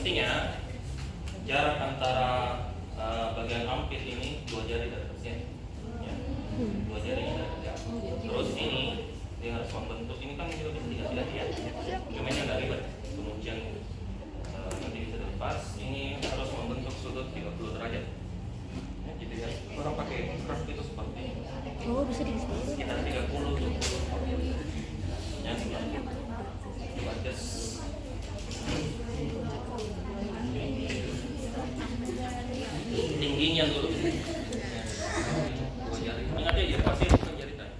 mestinya jarak antara bagian armpit ini 2 jari dari pasien, ya. 2 jari dari pasien. Terus ini dia harus membentuk, ini kan juga bisa dikasih ya, cuma ini agak ribet. Kemudian nanti bisa dilepas. Ini harus membentuk sudut 30 derajat. Ya, gitu ya. Orang pakai craft itu seperti ini. Oh, bisa dikasih Sekitar 30 20. Ya, coba adjust. Tingginya dulu. 2 jari. Ingat ya, pasti bukan jari tadi.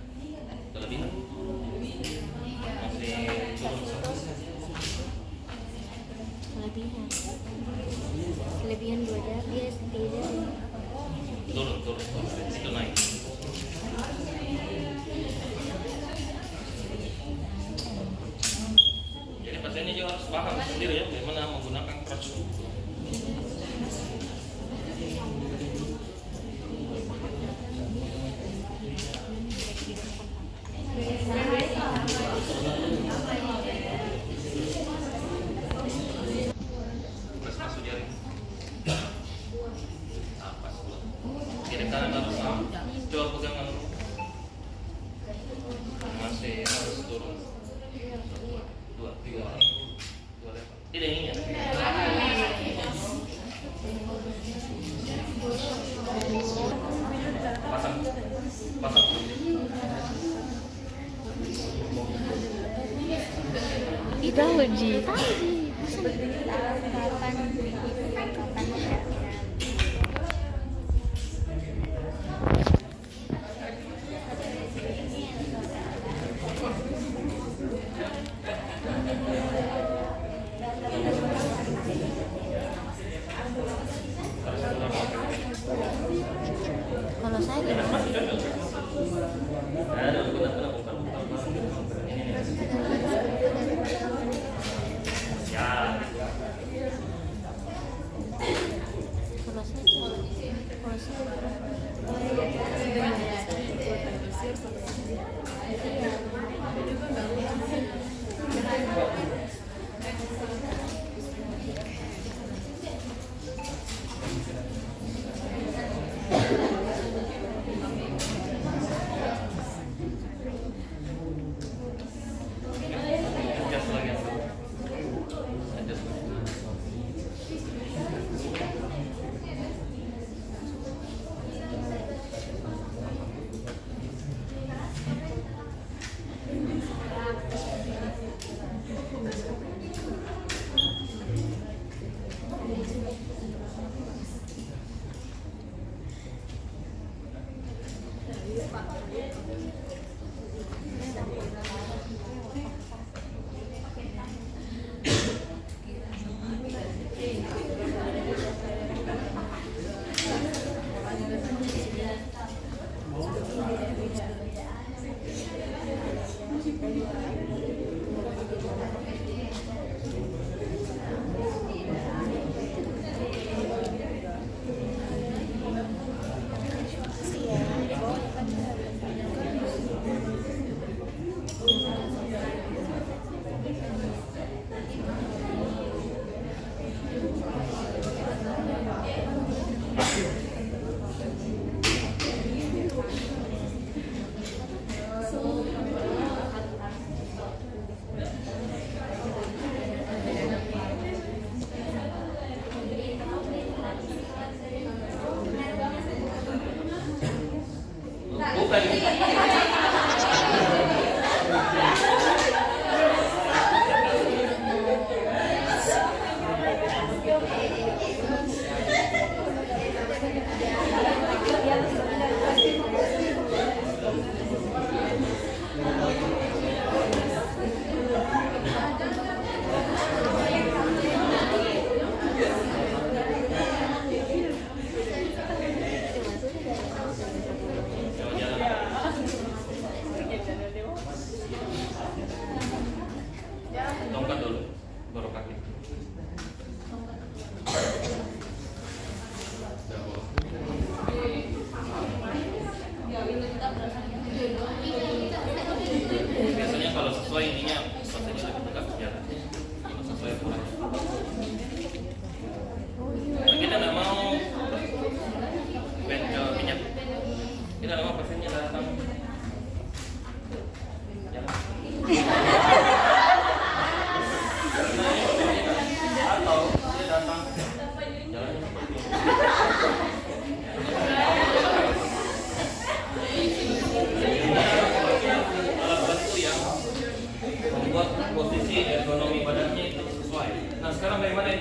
Kelebihan. Masih turun satu. Kelebihan 2 jari, dia 3 jari. Turun. Itu naik. Jadi pasiennya juga harus paham sendiri ya bagaimana menggunakan crutch. Terus masuk jari. Pas dulu. Kiri kanan harus sama. Coba pegangan dulu. Masih harus turun. 2, 3, 2 level. Tidak ini ya. Pasang. Tahu Ji. Kalau saya gimana? Ya.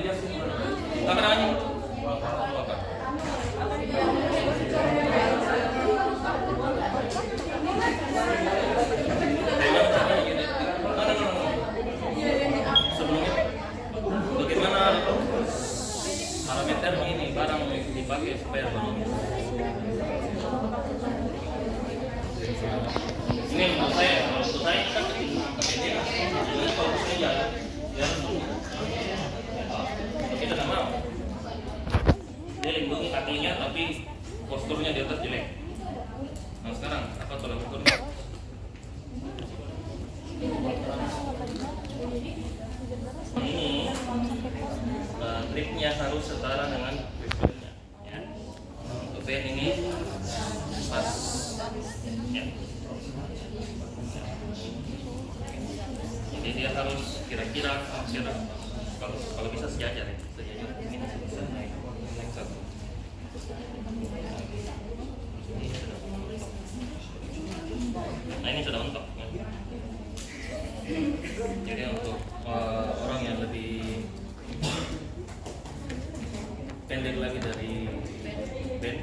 biasa. Apa namanya? Apa? Sebelumnya, bagaimana parameter ini barang dipakai supaya begini? Ini menurut saya kan kepentingan. Ini kalau saya jalan, kita tidak mau. Dia lindungi kakinya tapi posturnya di atas jelek. Nah sekarang apa tolak ukurnya? Ini gripnya harus setara dengan gripnya. Ya. Untuk band ini pas. Ya. Jadi dia harus kira-kira kalau bisa sejajar ya. Sejajar ini bisa naik satu. Nah ini sudah mentok ya. Jadi untuk orang yang lebih pendek lagi dari band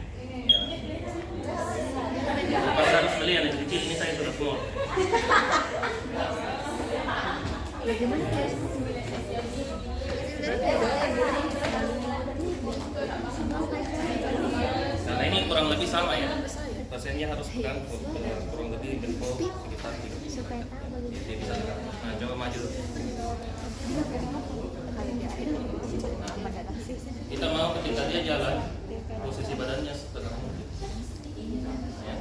ya pas harus beli yang kecil ini saya sudah full. Bagaimana guys? Karena ini kurang lebih sama ya. Pasiennya harus pegang kurang lebih tempo sekitar 3. Supaya tahu bagaimana. Jadi bisa tegak. Nah, coba maju. Kita mau ketika dia jalan, posisi badannya setegak mungkin. Ya.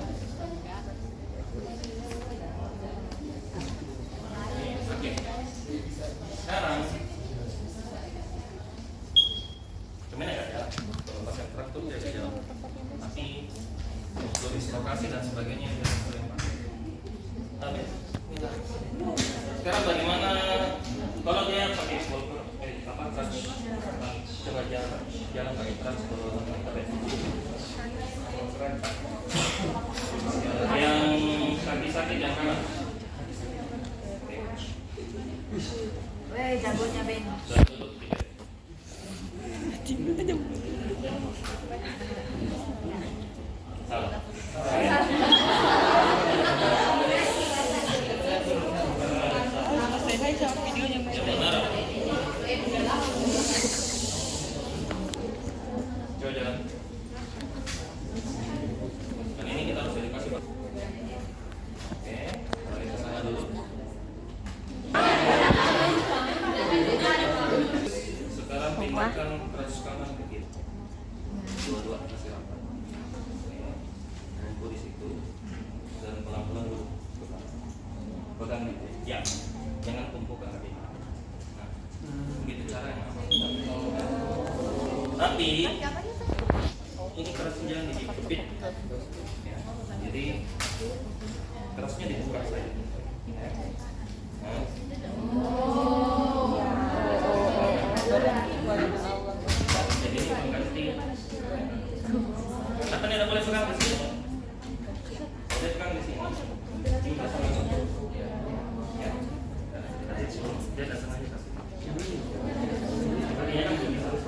Oke. Sekarang gimana ya? Kalau pasien traktor dia bisa jalan. Tapi untuk dislokasi dan sebagainya dia sering pakai. Tapi sekarang bagaimana kalau dia pakai walker, crutch, coba jalan pakai crutch kalau yang sakit yang kanan. Weh, jagonya Ben. Dan duduk tidak. Salah. Yang benar. Coba jalan. Dan ini kita harus edukasi Pak. Oke, balik ke sana dulu. Sekarang pindahkan crutch kanan ke kiri. Dua-dua kasih rapat. Tunggu di situ dan pelan-pelan dulu. Pegang gitu. Ya, jangan tumpukan kaki. Nah, begitu caranya. Tapi ini kerasnya jangan dijepit. Ya, jadi kerasnya dibuka saja. Ya. Nah. Jadi ini pengganti. Kenapa tidak boleh pegang di sini? Boleh pegang di sini. Tinggal sama satu. Ya. Dia tidak sengaja kasih. Artinya kan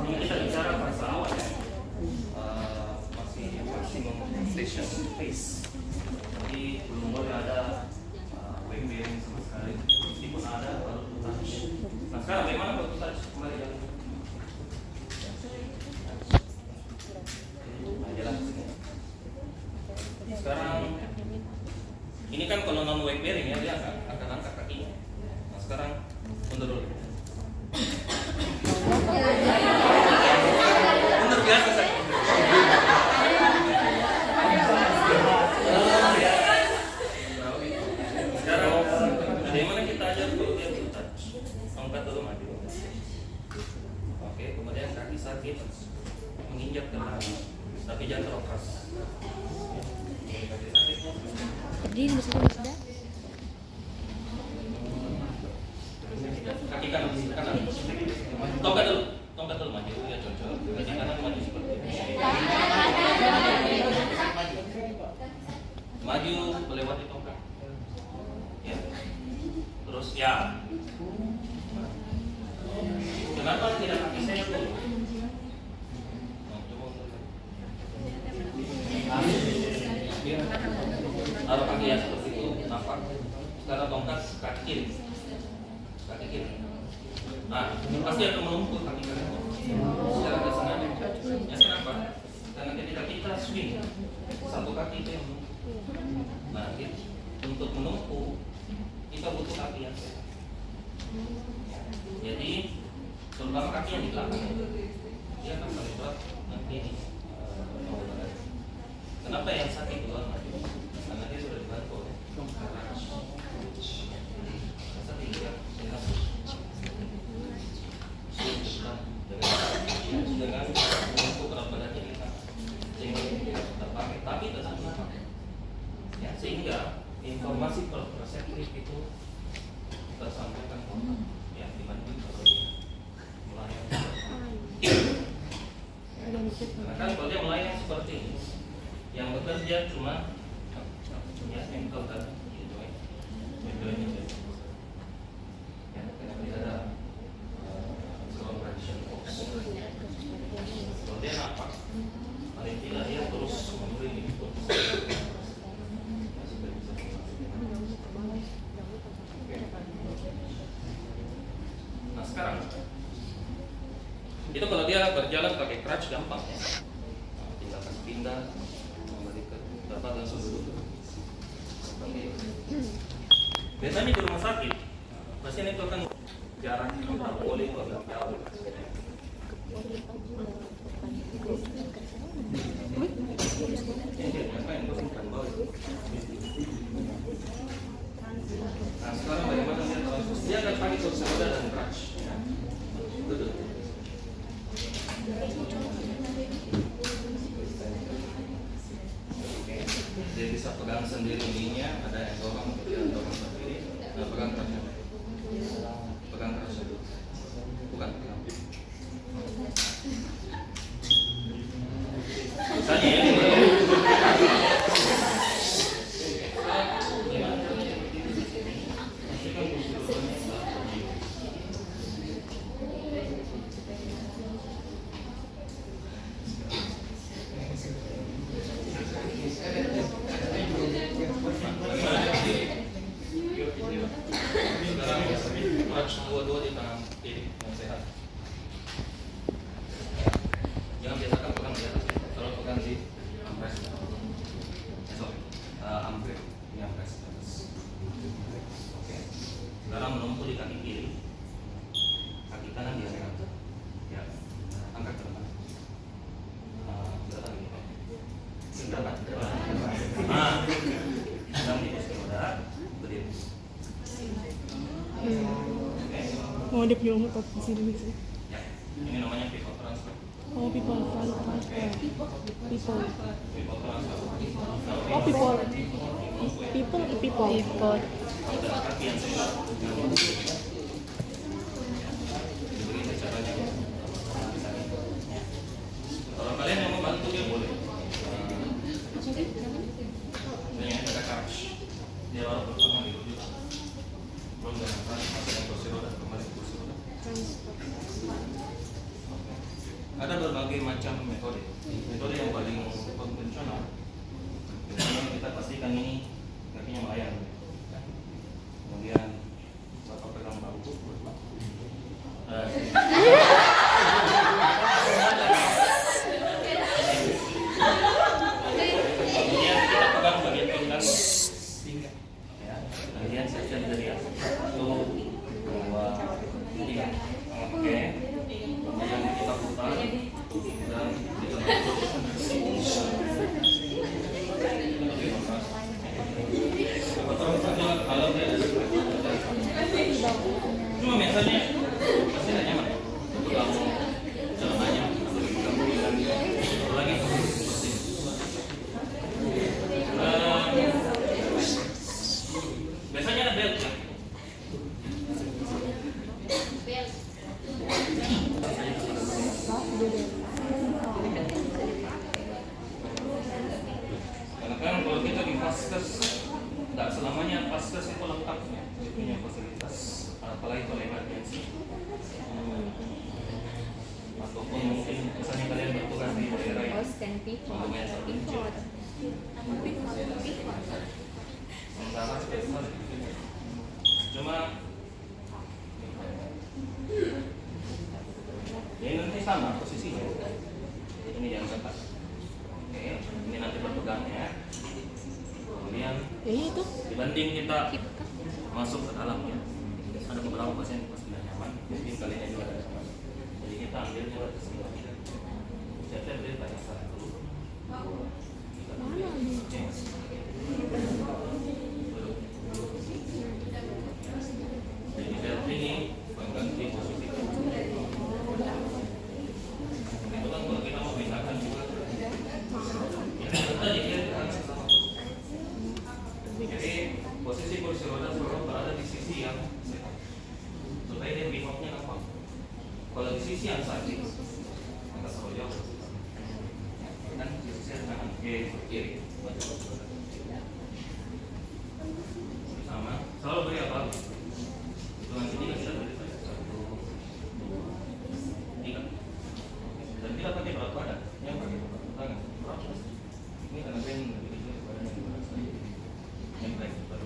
ini kita bicara bahasa awal ya. Masih maksimum station phase. Jadi belum boleh ada weight bearing sama sekali. Meskipun ada baru touch. Nah sekarang bagaimana kalau touch kembali jalan? Nah jalan ke sini. Sekarang ini kan kalau non weight bearing ya dia akan angkat kakinya. Nah sekarang mundur dulu. Mundur biasa saja. Sekarang bagaimana kita ajar kalau dia touch? Angkat dulu maju. Oke, kemudian kaki sakit menginjak ke tanah, tapi jangan terlalu keras. Kaki sakitnya. Jadi di situ sudah. Kaki kanan, tongkat dulu maju ya cocok. Kaki kanan maju seperti ini. Maju melewati tongkat. Ya. Terus ya. Kenapa tidak pakai saya? kakinya dulu. Nah, coba untuk taruh kaki ya seperti itu, nampak. Sekarang tongkat kaki kiri. Kaki kiri. Nah, pasti akan menumpuk kaki kanan. Secara nggak sengaja. Ya kenapa? Karena ketika kita swing, satu kaki itu yang menumpuk. Nah, untuk menumpuk kita butuh kaki yang sehat. Jadi, terutama kaki yang di belakang, dia akan paling berat nanti ini. Kenapa yang sakit duluan maju? Karena dia sudah dibantu oleh crutch. Masa tinggal dengan untuk berat badannya kita sehingga tidak terpakai, tapi tetap nampak. Ya, sehingga informasi proprioceptif itu tersampaikan ya dibanding kalau dia melayang. Karena kan kalau dia melayang seperti ini, yang bekerja cuma ya ankle dan joint ini. Ya, karena dia ada contraction box. Kalau dia nampak, paling tidak dia terus memberi input. Nah sekarang itu kalau dia berjalan pakai crutch gampang ya. Nah, tinggal kasih pindah, kembali ke tempat langsung duduk. Biasanya di rumah sakit, pasien itu akan jarak antara poli itu agak jauh. Nah sekarang bagaimana dia akan pakai kursi roda dan crutch ya. Duduk. Dia bisa pegang sendiri ininya, ada yang dorong, dia dorong sendiri. Nah, pegang crutchnya, pegang crutchnya dulu, bukan pegang. Misalnya ya, dua-dua di tangan kiri yang sehat. Jangan biasakan pegang di atas ya. Kalau pegang di ampres, ampres, ini ampres atas. Oke. Sekarang menumpuk di kaki kiri, kaki kanan di atas. Ya, angkat ke depan. Belakang ini. Depan. Nah, sedang di kursi roda, berdiri. Oh, dia punya umur di sini sih. Ya, ini namanya people transfer. Oh, people transfer. People. People transfer. Oh, people. People. Ada kaki yang sehat. Begini caranya. Kalau kalian yang mau bantu dia boleh. Ini ada crutch. Dia baru pertama dirujuk. Belum dengan masuk yang kursi roda, kembali ke kursi roda. Ada berbagai macam metode. Metode yang paling konvensional, kita pastikan ini kakinya melayang. Kemudian bapak pegang bangku. Kemudian kita pegang bagian pinggang pinggang. Ya, kemudian section dari atas. 1, 2, 3. Oke. Kemudian kita putar dan kita masuk. Lumayan terpencil. Sementara spesial cuma ini nanti sama posisinya. Ini yang ketat. Oke, ini nanti berpegangnya. Kemudian Itu. dibanding kita masuk ke dalam ya, ada beberapa pasien pas tidak nyaman, mungkin kalian juga ada nyaman. Jadi kita ambil juga ke sini. Saya beri banyak saran dulu. Jadi belt ini mengganti posisi. Itu kan kalau kita mau pindahkan juga. Jadi posisi kursi roda selalu berada di sisi yang sehat supaya dia pivotnya nampak. Kalau di sisi yang sakit maka selalu jauh kan di sisi yang kanan kiri sama selalu beri apa itu nanti dia bisa beri 1, 2, 3 dan tidak pakai berat badan yang pakai berat tangan berat ini karena ben lebih kecil daripada yang di berat saya yang baik baru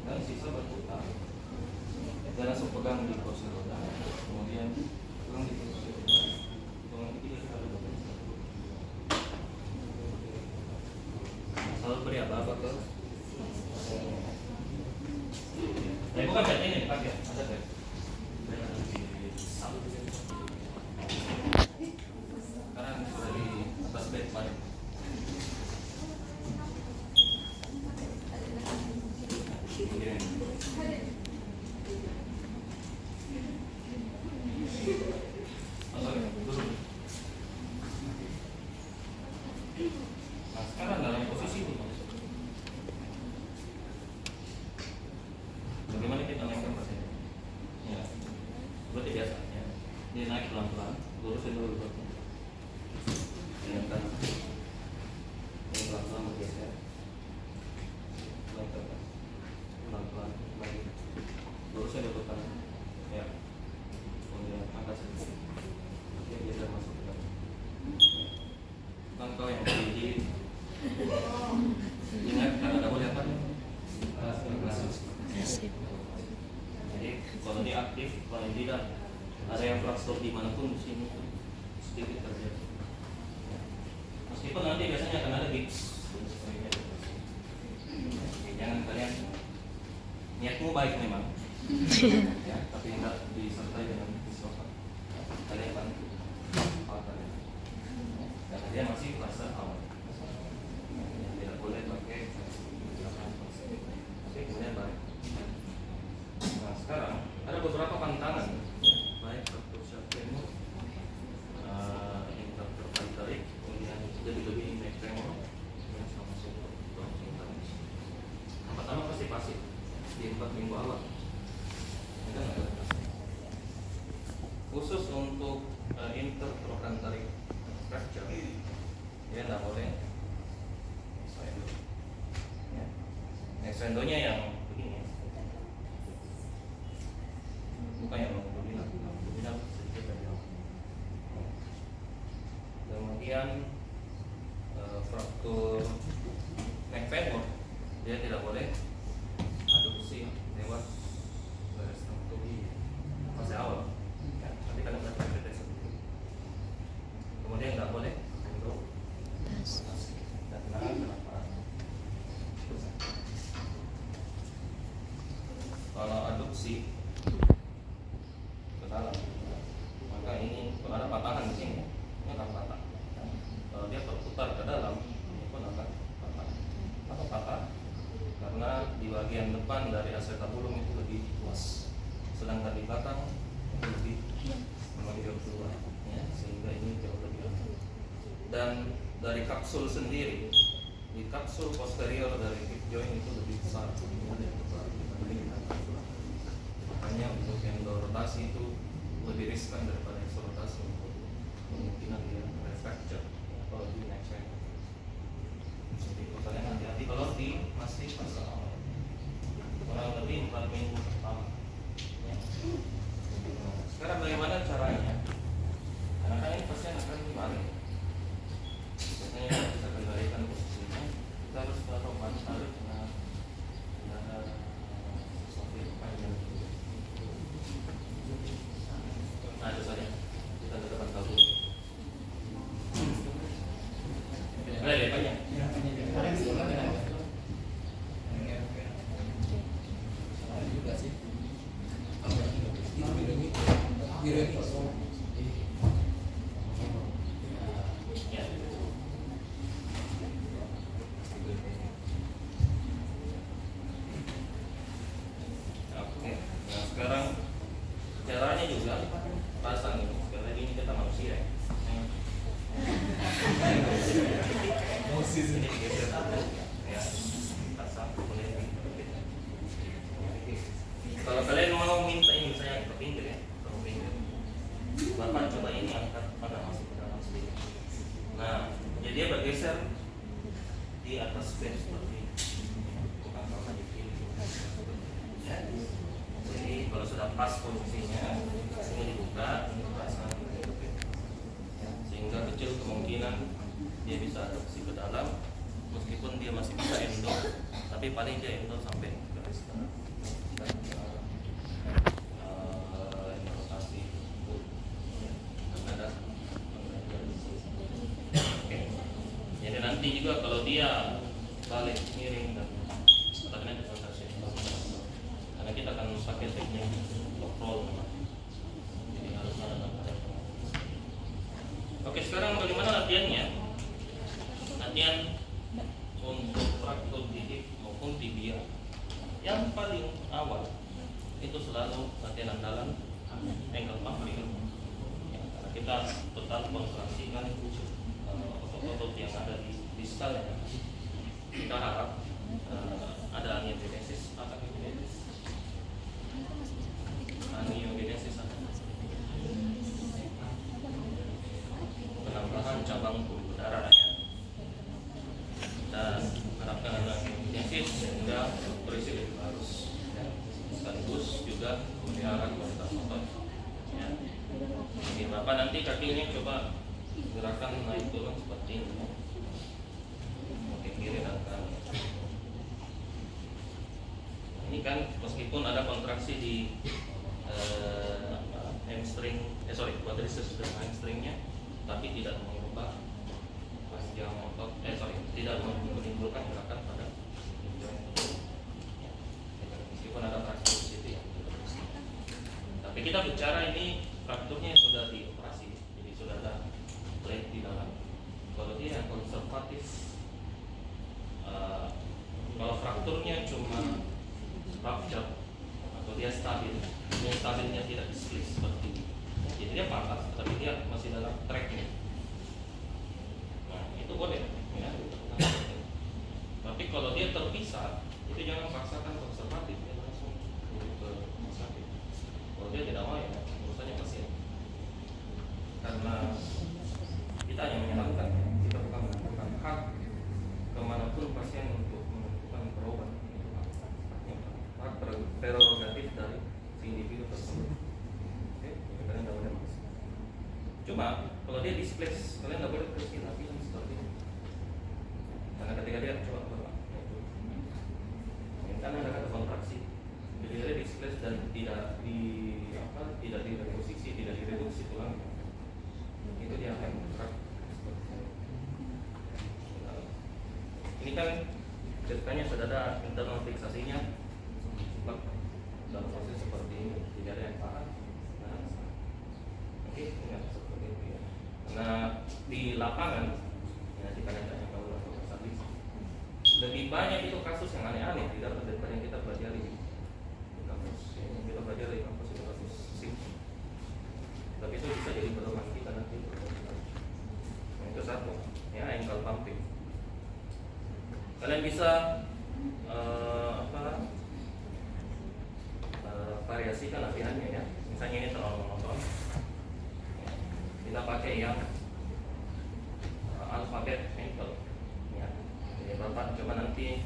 dan sisa berputar dan langsung pegang di kursi roda kemudian pegang di kursi roda pegang di kiri kita duduk selalu beri apa-apa ke tapi bukan bed ini dipakai ada bed sekarang sudah di atas bed mana nah sekarang dalam posisi ini bagaimana kita naikkan pasien ya seperti biasa ya dia naik pelan-pelan lurusin dulu lututnya dengan kanan ini pelan-pelan bergeser pelan-pelan lagi lurusin lutut kanan ya kemudian angkat sedikit dia biasa masuk ke dalam langkah yang tinggi ingat karena ada boleh apa jadi kalau dia aktif kalau tidak ada yang fraktur dimanapun di sini sedikit terjadi meskipun nanti biasanya akan ada gips jangan kalian niatmu baik memang ya tapi tidak disertai dengan kesopan kalian bantu kalian karena dia masih fase awal tidak boleh pakai oke kemudian balik nah sekarang ada beberapa pantangan ya, baik faktor femur interfer patelik kemudian lebih neck femur yang sama masuk yang pertama pasti pasif di 4 minggu awal itu nggak ada khusus untuk intertrochanteric fracture dia nggak boleh extendonya yang begini bukan yang longitudinal sedikit lebih kemudian fraktur neck femur dia tidak boleh adduksi lewat garis tengah fase awal ya, nanti kalian dapat deteksi kemudian nggak boleh untuk dan kenapa kalau adduksi ke dalam maka ini kalau ada patahan di sini ini akan patah kalau dia berputar ke dalam ini pun akan patah atau patah karena di bagian depan dari acetabulum itu lebih luas sedangkan di belakang itu lebih menonjol keluar ya, sehingga ini jauh lebih lama dan dari kapsul sendiri di kapsul posterior dari hip joint itu lebih besar makanya untuk yang rotasi itu lebih riskan daripada yang rotasi untuk kemungkinan dia fracture atau di neck femur jadi kalian hati-hati kalau di masih fase awal kurang lebih 4 minggu pertama ya. Sekarang bagaimana caranya karena kan ini pasien akan balik Ya. Oke, nah sekarang caranya juga pasang ini. Sekali lagi ini kita manusia ya. Ini digeser dulu, ya. Pasang kemudian dikit. Kalau kalian mau minta ini saya ke pinggir ya, ke pinggir. Bapak coba ini angkat pada masuk ke dalam sedikit. Nah, jadi dia bergeser di atas bench seperti ini. Bukan sama di kiri. Ya. Jadi kalau sudah pas posisinya, ini dibuka, ini pasang, ya. Sehingga kecil kemungkinan dia bisa adopsi ke dalam, meskipun dia masih bisa endo, tapi paling dia endo sampai garis tengah. Jadi nanti juga kalau dia balik miring dan katakannya konsentrasi, karena kita akan pakai teknik lock roll, jadi harus ada. Oke, sekarang bagaimana latihannya? Latihan untuk fraktur di maupun tibia. Yang paling awal itu selalu latihan andalan ankle pumping. Ya, karena kita total kontraksikan otot-otot yang ada di distal ya. Kita harap ada angiogenesis. Apa angiogenesis? Angiogenesis apa? Penambahan cabang pembuluh darah ya. Dan harapkan ada angiogenesis sehingga berisi lebih halus. Ya. Sekaligus juga memelihara kualitas otot. Ya. Jadi Bapak nanti kakinya coba gerakan naik turun seperti ini. Oke, kiri dan kanan. Ini kan meskipun ada kontraksi di hamstring, quadriceps dan hamstringnya, tapi tidak mengubah panjang otot, tidak menimbulkan gerakan pada joint. Ya. Meskipun ada fraktur di situ ya. Tapi kita bicara ini frakturnya sudah dioperasi, jadi sudah ada plate di dalam. Kalau dia yang konservatif, kalau frakturnya cuma rupture atau dia stabil, yang stabilnya tidak di-split seperti ini. Jadi dia patah, tapi dia masih dalam tracknya. Nah itu boleh, ya. Tapi kalau dia terpisah, itu jangan paksakan konservatif, dia langsung ke rumah sakit. Kalau dia tidak mau ya, urusannya pasien. Karena kita hanya menyarankan, kita bukan menentukan hak kemanapun pasien untuk menentukan perobat. Itu hak prerogatif dari si individu tersebut. Oke, kalian tidak boleh masuk. Cuma kalau dia displace, kalian tidak boleh terus dilakukan seperti ini. Karena ketika dia coba bergerak, kan ada kata kontraksi. Jadi dia displace dan tidak direposisi, tidak direduksi tulang. Itu dia akan bergerak. Ini kan ceritanya sudah ada internal fiksasinya. Dalam proses seperti ini tidak ada yang paham. Oke, ingat seperti itu ya. Karena di lapangan, ya di kadang-kadang kalau lakukan stabilis, lebih banyak itu kasus yang aneh-aneh tidak daripada yang kita pelajari di kampus. Yang kita pelajari di kampus itu kasus SIM. Tapi itu bisa jadi pedoman kita nanti. Nah, itu satu, ya ankle pumping. Kalian bisa variasikan latihannya ya. Misalnya ini terlalu monoton, ya. Kita pakai yang alfabet ankle ya. Jadi Bapak coba nanti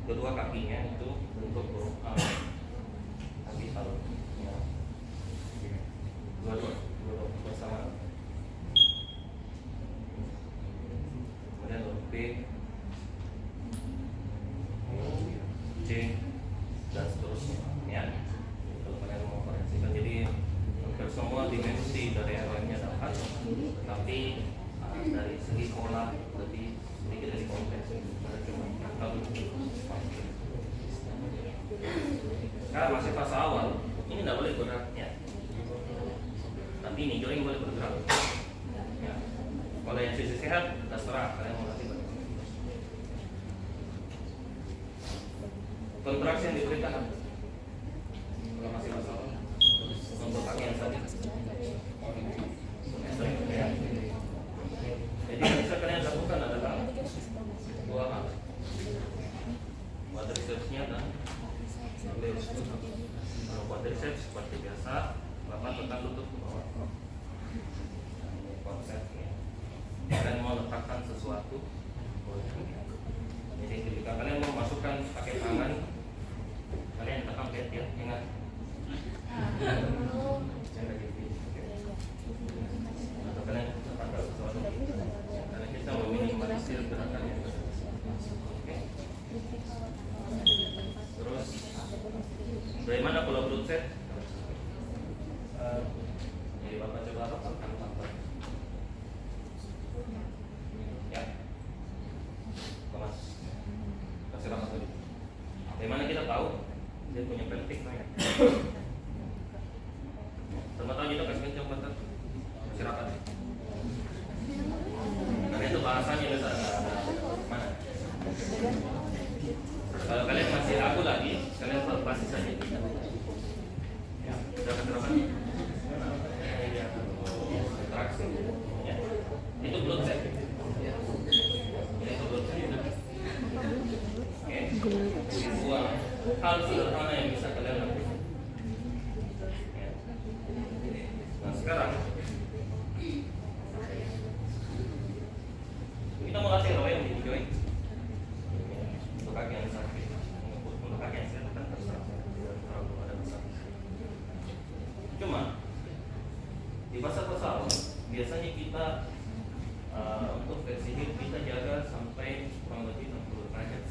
kedua kakinya itu bentuk huruf A kapital ya. Dua bersama. Kemudian huruf B, C dan seterusnya ya. Kalau kalian mau variasikan, jadi hampir semua dimensi dari airline-nya dapat, tapi dari segi pola lebih sedikit dari kompleks. Karena masih fase awal, ini tidak boleh berat ya. Nanti ini join boleh bergerak. Ya. Kalau yang sisi sehat, terserah kalian mau latih bagaimana. Kontraksi yang diberikan apa? Kalau masih masalah untuk kaki yang tadi. Jadi yang bisa kalian lakukan adalah dua hal. Quadricepsnya dan gluteus. Kalau quadriceps seperti biasa, Bapak tetap lutut ke bawah. Konsepnya. Kalian mau letakkan sesuatu. Jadi ketika kalian mau masukkan pakai tangan, kalian tekan pet ya, ingat. Jangan gitu. Atau kalian letakkan sesuatu. Karena kita meminimalisir gerakan yang oke. Terus, bagaimana kalau blood set? Jadi Bapak coba rapatkan tangan. Ya, Thomas, kasih rapat dulu. Bagaimana kita tahu dia punya pelvic ya? Sama tahu kita kasih kencang batas, kasih rapat. Karena itu bahasanya bisa mana? Kalau kalian masih ragu lagi, kalian pasti saja. Ya, sudah kasih rapat. Traksi, ya. Itu blood set. Itu blood set. Oke. Dua hal sederhana yang bisa kalian lakukan. Ya. Nah sekarang kita mau latih row yang di joint. Untuk kaki yang sakit, untuk kaki yang sehat kan terserah. Kalau ada masalah. Cuma di pasar-pasar biasanya kita untuk versi hip kita jaga sampai kurang lebih 60 derajat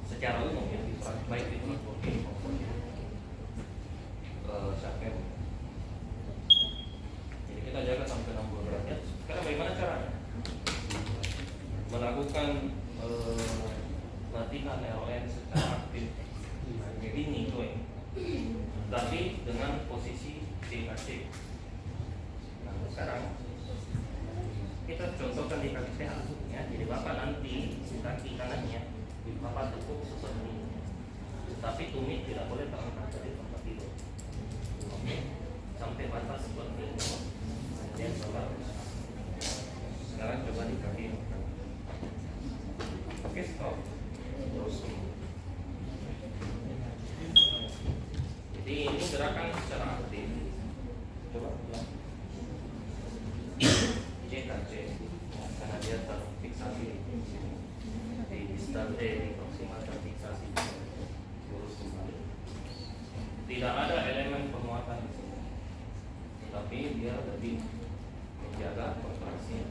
secara umum ya, baik di transportasi maupun di syafir. Jadi kita jaga sampai 60 derajat. Sekarang bagaimana caranya? Melakukan latihan RON secara aktif ini joint, tapi dengan posisi CAC. Nah sekarang kita contohkan di kaki sehat ya. Jadi Bapak nanti kaki kanannya Bapak tekuk seperti ini, tapi tumit tidak boleh terangkat dari tempat tidur. Oke, sampai batas seperti ini. Kemudian Bapak sekarang coba di kaki. Oke, stop. Terus. Jadi ini gerakan secara aktif. Coba ulang. JKC karena dia terfiksasi di distal di proksimal terfiksasi lurus kembali. Tidak ada elemen penguatan di sini, tapi dia lebih menjaga kontraksi.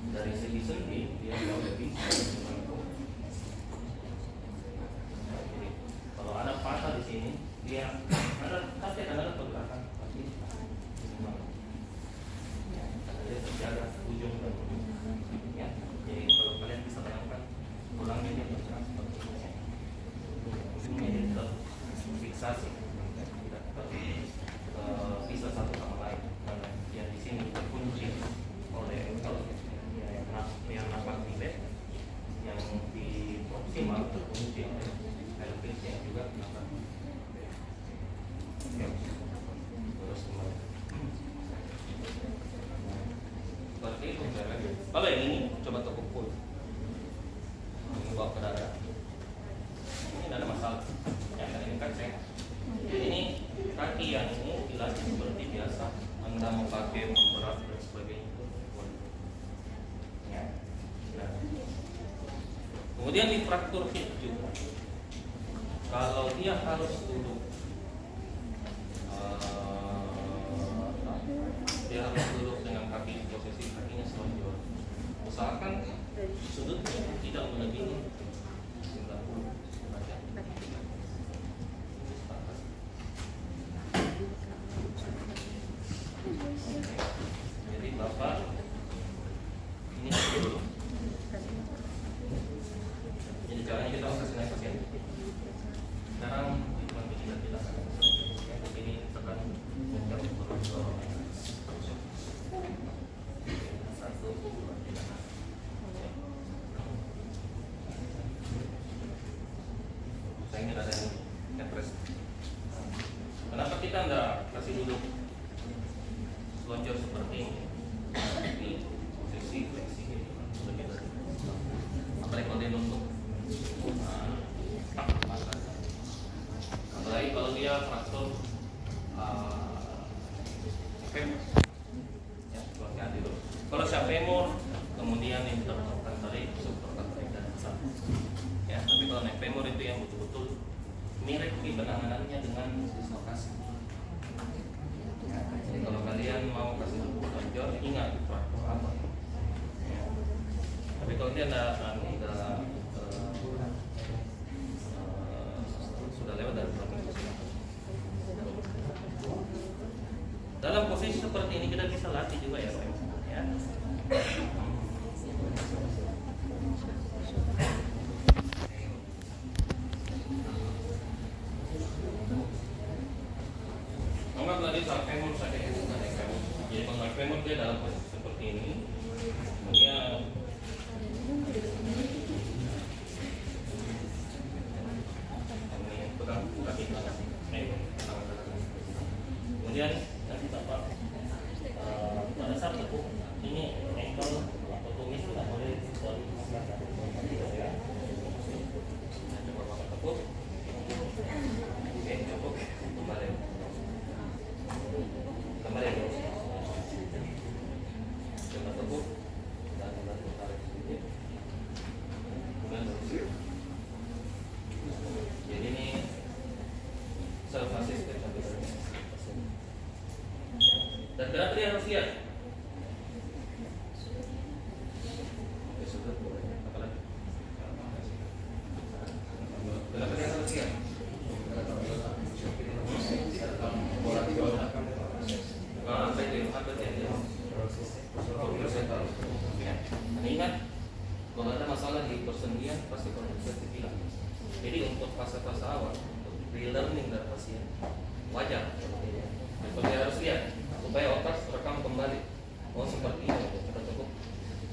Dari segi sendi dia jauh lebih membantu. Jadi kalau ada patah di sini, dia pasti akan ada pergerakan pasti. Dia terjaga ujung dan ujung. Ya, jadi kalau kalian bisa bayangkan tulangnya dia bergerak seperti ini. Ujungnya dia tetap fiksasi, tidak bisa satu sama lain. Karena yang di sini terkunci oleh yang nampak di bed, yang di proksimal terkunci oleh pelvis yang juga nampak. Terus kembali. Seperti itu caranya. Kalau yang ini coba tekuk full, bawa ke dada. Ini tidak ada masalah. Yang ini kan sehat. Ini kaki yang ini dilatih seperti biasa. Anda mau pakai memberat dan sebagainya. Ya. Nah. Kemudian di fraktur hip juga. Kalau dia harus duduk, dia harus duduk dengan kaki posisi kakinya selonjor. Usahakan sudutnya tidak melebihi 90 derajat. Jadi Bapak ini dulu. Jadi caranya kita kasih naik pasien. Sekarang dibantu kita ini tekan kita nggak kasih duduk lonjor seperti ini di posisi fleksi lebih baik. Apalagi kalau dia nunduk, apalagi kalau dia fraktur femur, ya keluarga dulu. Kalau siapa femur, kemudian interprokan tarik, subprokan tarik dan besar. Ya, tapi kalau naik femur itu yang betul-betul mirip di penanganannya dengan dislokasi. Ya, jadi kalau kalian mau kasih lonjor, ingat fraktur apa. Ya. Tapi kalau dia sudah lewat dari posisi. Dalam posisi seperti ini kita bisa latih juga ya, Pak. Ya. Anggaplah dia sampai femur saja ya, bukan naik femur. Jadi kalau naik femur dia dalam posisi seperti ini, kemudian pegang kaki kanan, kemudian nanti bapak pada saat tekuk ini ankle atau tumis tidak boleh terlalu ya. Coba bapak tekuk, oke cukup kembali. Kembali terus. Coba tekuk dan tarik sedikit. Kemudian terus. Jadi ini self assisted dan berarti dia harus lihat. Oke, sudah boleh. Apa lagi? Berarti dia harus lihat. Apa itu? Apa itu? Ya. Ingat, kalau ada masalah di persendian pasti konsultasi bilang. Jadi untuk fase-fase awal, untuk relearning dari pasien wajar. Jadi dia harus lihat supaya otak rekam kembali. Oh seperti ini, kita cukup.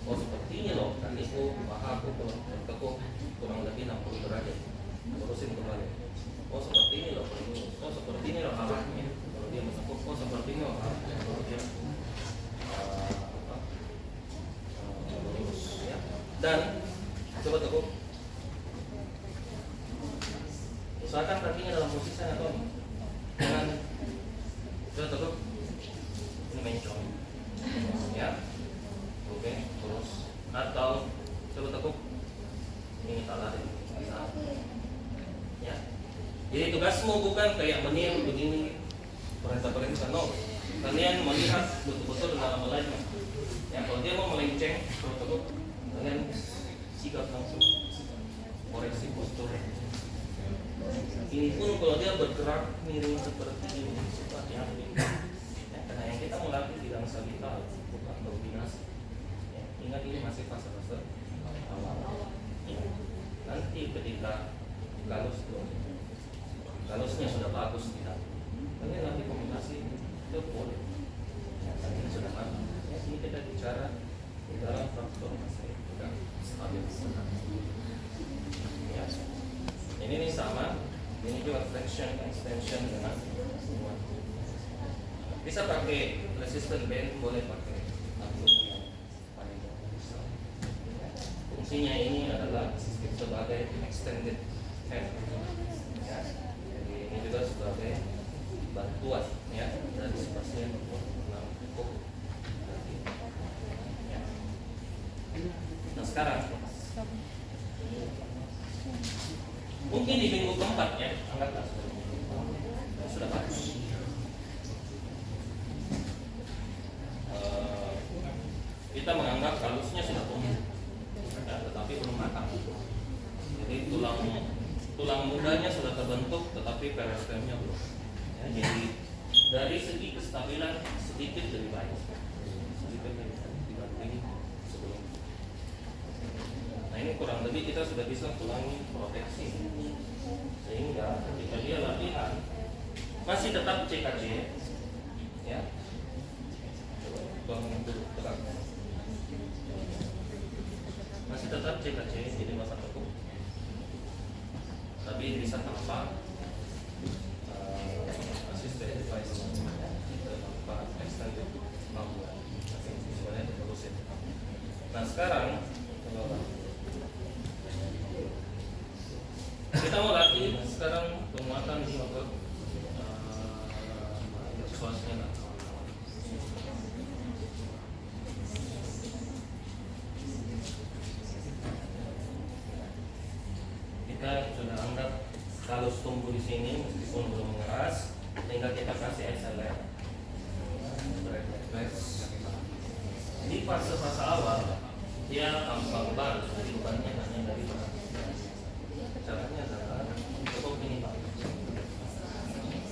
Oh seperti ini loh, kakiku, pahaku, tekuk kurang lebih 60 derajat. Terusin kembali. Oh seperti ini loh, oh seperti ini loh arahnya. Kalau dia menekuk, oh seperti ini loh arahnya. Kalau dia lurus, ya. Dan coba tekuk. Usahakan kakinya dalam posisi anatomi. Jangan coba tekuk. Ini mencong. Ya. Oke, terus atau coba tekuk. Ini salah deh. Ya. Jadi tugasmu bukan kayak meniru begini perintah-perintah, no. Kalian melihat betul-betul dalam alignment. Ya, kalau dia mau melenceng, coba tekuk. Kalian sikap langsung koreksi postur. Ini pun kalau dia bergerak miring seperti ini, seperti ini. Ya, karena yang kita melatih tidak sabital, bukan koordinasi. Ya, ingat ini masih fase-fase awal. Ya. Nanti ketika galusnya sudah bagus tidak, kalian nanti kombinasi itu boleh. Ya, ini sudah mantap. Ya, ini kita bicara di dalam faktor masih sudah stabil. Ya. Ini sama, ini juga flexion extension dengan semua. Bisa pakai resistant band, boleh pakai tabung yang paling bisa. Fungsinya ini adalah sebagai extended hand. Ya. Jadi ini juga sebagai bantuan ya dari si pasien untuk menangkuk. Ya. Nah sekarang mungkin di minggu keempat ya, anggaplah sudah bagus. Kita menganggap kalusnya sudah tumbuh, ya, tetapi belum matang. Jadi tulang mudanya sudah terbentuk, tetapi peristemnya belum. Ya, jadi dari segi kestabilan sedikit lebih baik, sedikit lebih baik dibanding sebelum. Nah ini kurang lebih kita sudah bisa tulangi proteksi, sehingga ketika dia latihan masih tetap CKC, ya. Coba bangun dulu tegak. Masih tetap CKC, jadi bapak tekuk, tapi bisa tanpa asisten sekarang kita mau latih sekarang penguatan di otot suasnya lah. Kita sudah anggap kalau tumbuh di sini meskipun belum mengeras, tinggal kita kasih SLR. Jadi fase-fase awal dia gampang banget, jadi bebannya hanya dari belakang. Caranya adalah cukup ini Pak.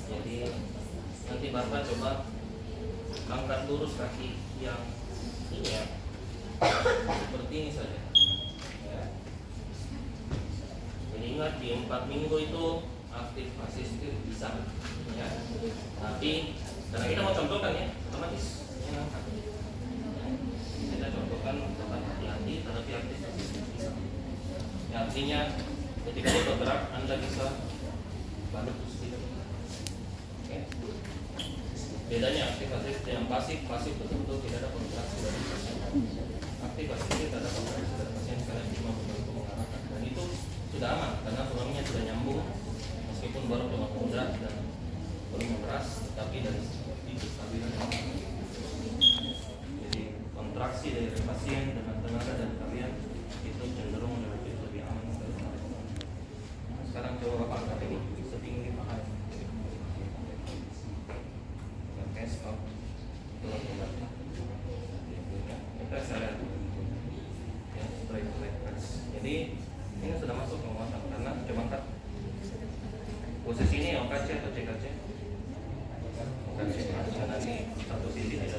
Jadi nanti Bapak coba angkat lurus kaki yang ini ya, seperti ini saja. Ya. Jadi ingat di 4 minggu itu aktif asistif bisa. Ya. Tapi karena kita mau contohkan ya, otomatis ini angkat. Kita contohkan tetap hati-hati, tetapi aktif asistif bisa. Ya, artinya ketika dia bergerak, Anda bisa balik terus tidak. Oke. Bedanya aktif asistif dengan pasif, pasif betul-betul tidak ada kontraksi dari pasien. Aktif asistif tidak ada kontraksi dari pasien karena cuma membantu mengarahkan. Dan itu sudah aman karena tulangnya sudah nyambung meskipun baru cuma mudah dan belum mengeras, tetapi dari itu stabilan. Jadi kontraksi dari pasien dengan tenaga dan kalian itu cenderung lebih aman. Sekarang coba Bapak angkat ini setinggi paha. Oke, stop. Tulang belakang. Kita sadar. Ya, straight press. Jadi ini sudah masuk penguatan karena coba angkat. Posisi ini OKC atau CKC? OKC. Nanti satu sisi tidak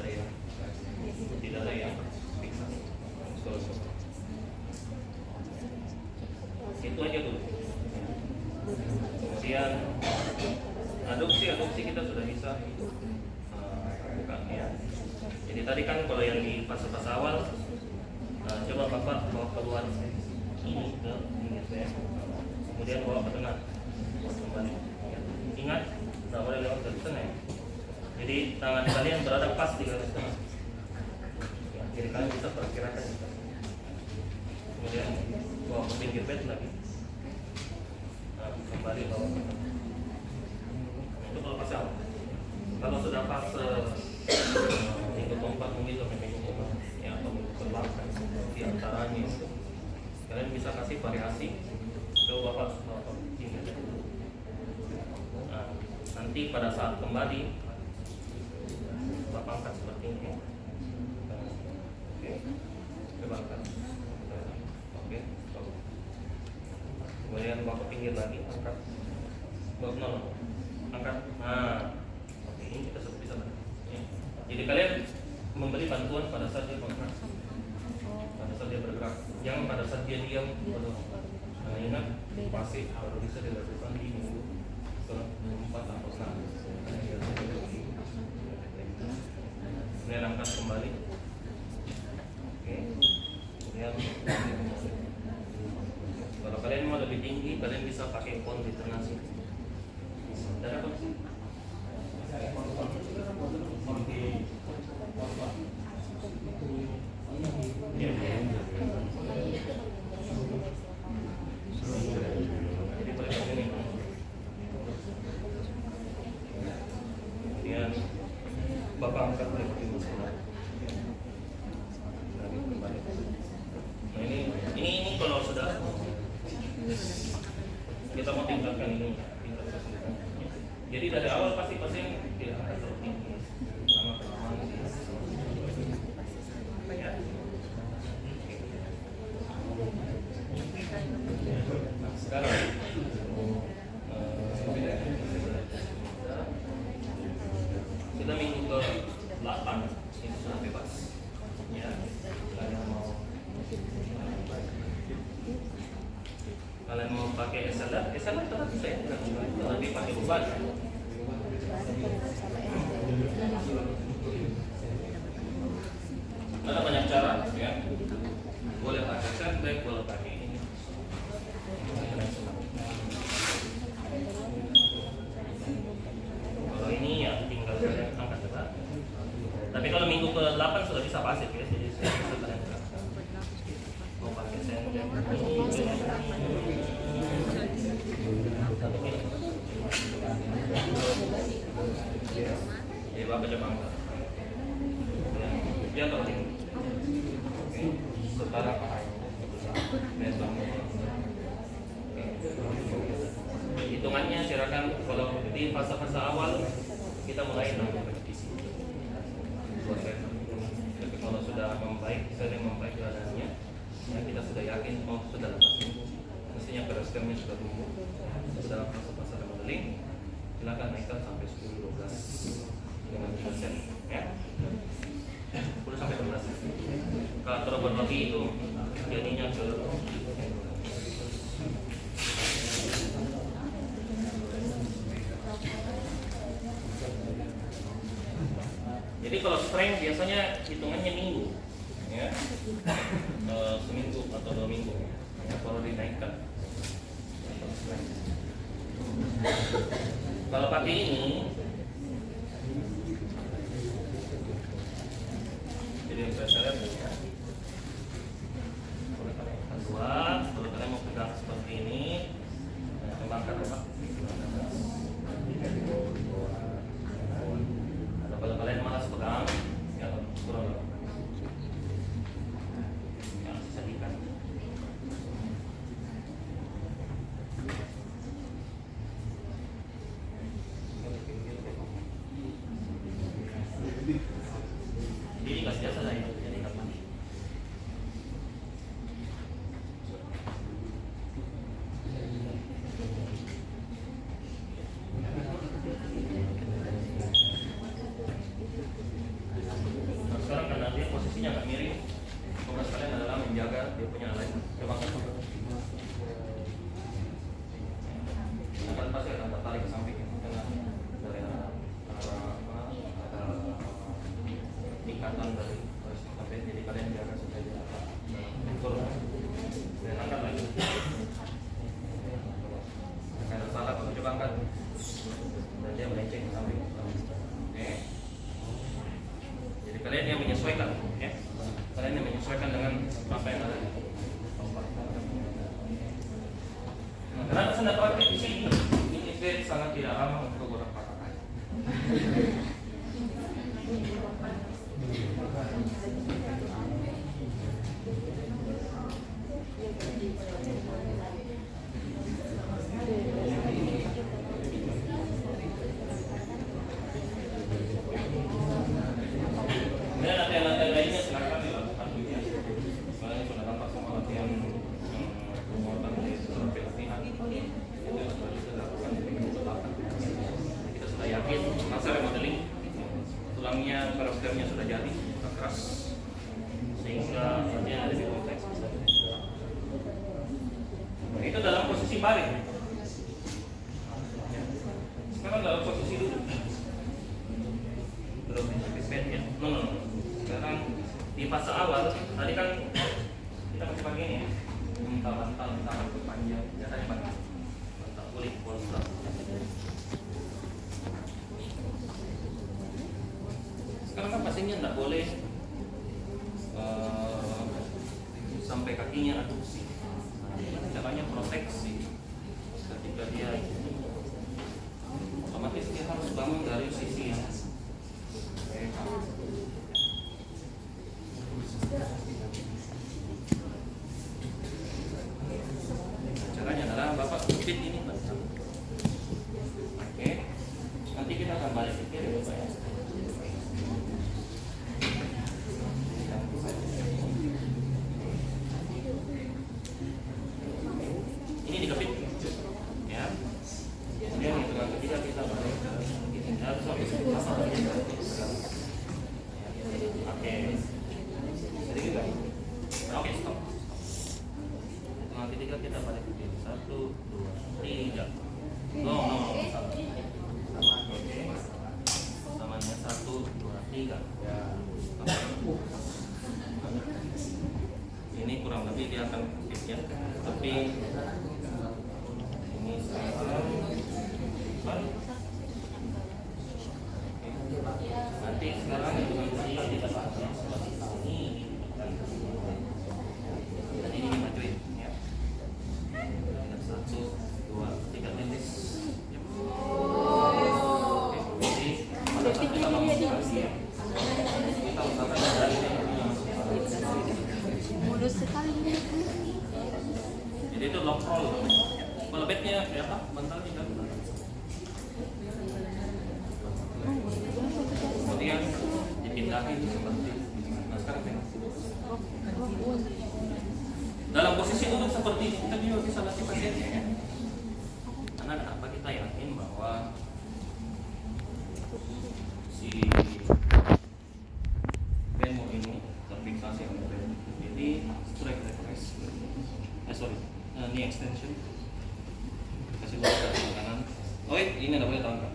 ada yang fiksasi. Itu aja dulu. Kemudian adopsi kita sudah bisa lakukan ya. Jadi tadi kan kalau yang di fase-fase awal, coba Bapak bawa keluar ini ke pinggir saya, kemudian bawa ke tengah kembali. Ya. Ingat, tidak boleh lewat garis tengah ya. Jadi tangan kalian berada pas di garis tengah. Ya, kiri kanan bisa perkirakan. Kemudian bawa ke pinggir bed lagi. Kembali bawa untuk lepas awal. Kalau sudah pas minggu keempat mungkin sampai minggu keempat ya, atau minggu ke-8 di antaranya itu kalian bisa kasih variasi. Coba Bapak tinggal. Nah, nanti pada saat kembali Bapak angkat seperti ini. Oke, coba angkat. Oke, stop. Kemudian bawa ke pinggir lagi, angkat. Bawa nol, angkat. Nah, oke, ini kita bisa bantu. Ya. Jadi kalian memberi bantuan pada saat dia kontraksi, pada saat dia bergerak. Jangan pada saat dia diam. Karena ingat, pasif baru bisa dilakukan di minggu ke-4 atau 6. Kemudian angkat kembali. Oke. Kemudian kalau kalian mau lebih tinggi, kalian bisa pakai pon di tengah sini. Dan apa sih? Ya. Jadi boleh begini. Kemudian Bapak angkat boleh begini. Nah ini kalau sudah kita mau tingkatkan ini, jadi dari awal pasti pasien tidak akan terlalu tinggi, lama-lama ya. Nah sekarang sudah minggu ke-8 itu sudah bebas ya. Kalian mau pakai SLR tetap bisa ya, tapi pakai beban. Ada banyak cara ya. Boleh pakai sandbag, boleh pakai ini. Kalau ini ya tinggal kalian angkat beban. Tapi kalau minggu ke-8 sudah bisa pasif ya, jadi sudah bisa kalian gerakkan. Bapak coba angkat. Ya, dia atau tinggi. Oke. Sekarang mesbang. Hitungannya silakan kalau di fase-fase awal kita mulai dengan repetisi. Tapi kalau sudah membaik, sering membaik keadaannya, ya kita sudah yakin oh sudah lepas. Mestinya pereskernya sudah tumbuh, sudah fase-fase remodeling. Silakan naikkan sampai 10-12 dengan persen, ya. 10 sampai 12. Kalau terlalu lebih itu jadinya ke jadi kalau strength biasanya hitungannya minggu, ya, seminggu atau 2 minggu, ya, kalau dinaikkan. Kalau pakai ini, jadi saya lihat ya. Kedua, kalau kalian mau pegang seperti ini, kembangkan apa? Kalau kalian malas pegang, ya kurang. Yang sisa ikan. Jadi kasih jasa saya jadi kapan? Nah, sekarang karena dia posisinya agak miring, tugas kalian adalah menjaga dia punya alignment. Coba angkat. Akan pasti akan tertarik ke samping karena dari arah ikatan dari sampai jadi kalian jaga supaya dia turun dan angkat lagi. Karena salah kalau coba angkat dan dia melenceng ke samping. Oke. Jadi kalian yang menyesuaikan, ya. Kalian yang menyesuaikan dengan apa yang ada. Nah, karena saya pakai di sini ini sangat tidak ramah untuk orang pakai. Kemudian latihan-latihan lainnya silakan dilakukan ya. Kalian sudah tampak semua latihan penguatan dari seluruh pelatihan itu sudah dilakukan di minggu belakang. Kita sudah yakin masa remodeling tulangnya, pereskernya sudah jadi keras sehingga latihan lebih kompleks. Nah, itu dalam posisi baring. Sekarang dalam posisi duduk. Belum bed ya. No. Sekarang di fase awal tadi kan kita masih pakai ini ya. Bantal panjang. Biasanya bantal kulit polster. Sekarang kan pasiennya tidak boleh sampai kakinya aduksi. Caranya proteksi ketika dia otomatis dia harus bangun dari sisi yang caranya adalah Bapak kepit ini Pak. Oke. Nanti kita akan balik ke kiri Bapak ya. Ini dikepit ya. Kemudian hitungan ketiga kita balik ke ini. Harus oke. Sedikit lagi. Oke, stop. Hitungan ketiga kita balik ke kiri. 1, 2, 3. No. Sama. Oke. Samanya 1, 2, 3. Ya. Ini kurang lebih dia akan skip ya. Tapi ini sekarang nanti sekarang hitungan ketiga kita pakai ini. Tadi ini majuin ya. 1, 2, 3 titis. Jadi pada kita usahakan dari ini masuk. Mulus sekali. Jadi itu lock roll. Kalau bednya kayak apa? Bantal tinggal. Kemudian dipindahin seperti nah sekarang tengok. Dalam posisi duduk seperti ini kita juga bisa latih pasiennya ya. Karena kenapa kita yakin bahwa si demo ini terfiksasi oleh demo. Jadi strike reflex. Knee extension. Kasih dulu ke kanan. Oh ini nggak boleh tahan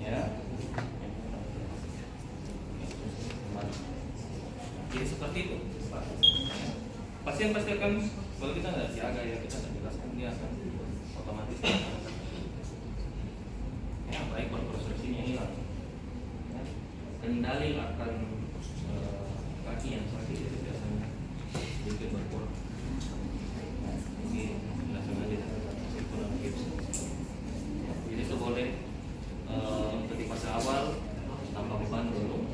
ya. Jadi seperti itu. Pasien pasti akan kalau kita nggak jaga ya kita nggak jelaskan dia akan otomatis ya baik konstruksinya hilang. Ya. Kendali akan kaki yang sakit itu biasanya sedikit berkurang. Jadi langsung aja kurang gips. Jadi itu boleh ketika fase awal tambah beban dulu.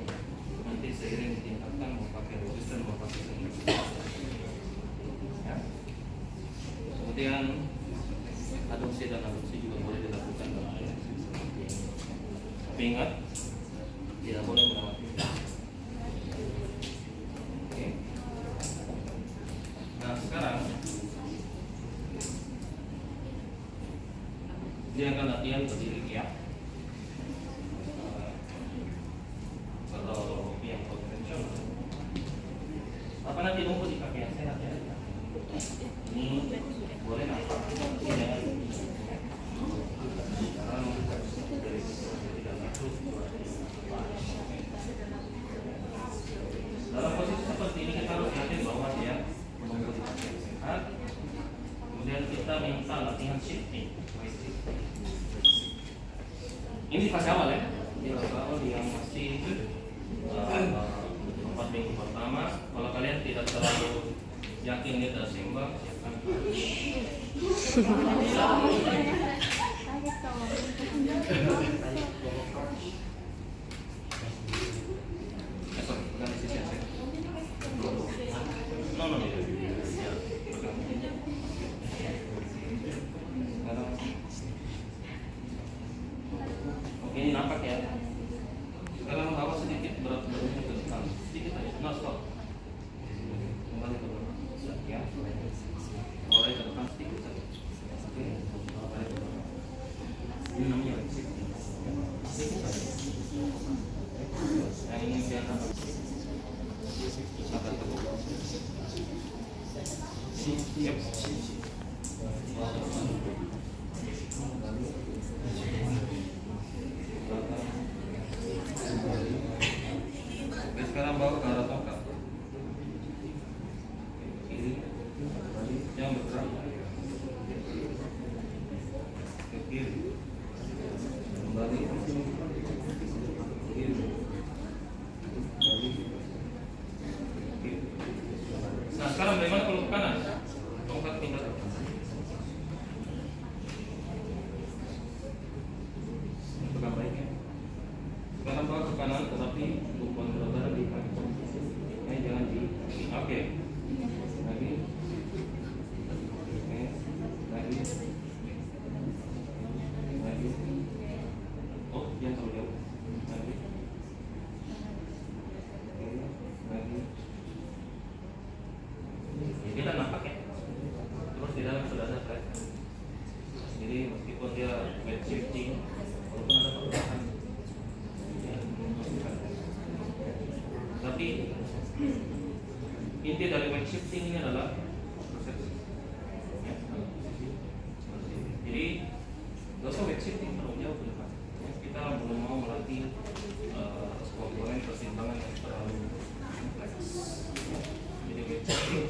Nanti seiring ditingkatkan mau pakai resisten mau pakai ya. Kemudian adopsi dan adopsi juga boleh dilakukan dalam tapi ingat tidak boleh melewati. Oke. Nah sekarang dia akan latihan berdiri ya. Kalau yang konvensional apa nanti nunggu di kaki yang sehat ya. Ini boleh apa? Jangan. Sekarang dari tidak masuk. Dalam posisi seperti ini kita harus yakin bahwa dia menunggu di kaki yang sehat. Kemudian kita minta latihan shifting. Ini di fase awal ya. Di fase awal yang masih 4 minggu pertama. Kalau kalian tidak terlalu yakin dia terseimbang, siapkan. Sorry, pegang sisi yang saya. No. Ya, pegang. Oke, ini nampak ya. Sekarang bawa sedikit berat badannya ke depan, sedikit aja. No, stop. Kembali ke belakang. Ya. Mulai ke depan sedikit saja. Oke. Kembali ke belakang. Ini namanya shifting. Sedikit saja. Yang ini biar apa? Sabar ke bawah. Siap. Oke, sekarang bawa ke arah tongkat. Kiri, yang bergerak ke kiri, kembali kiri, kiri. Nah sekarang bagaimana kalau ke kanan? Tongkat pindah ke kanan. Pegang baiknya. Sekarang bawa ke kanan, tetapi tumpuan berat badan di kaki. Jangan di. Oke. Lagi. Oke. Lagi. Lagi. Oh, jangan terlalu jauh. Lagi. Oke. Lagi. Kita nampak ya. Terus di dalam sudah ada track. Jadi meskipun dia weight shifting, walaupun ada perubahan. Tapi inti dari weight shifting ini adalah proses ya, jadi nggak usah weight shifting terlalu jauh ke depan ya, kita belum mau melatih komponen persimpangan yang terlalu kompleks ya. Jadi weight shifting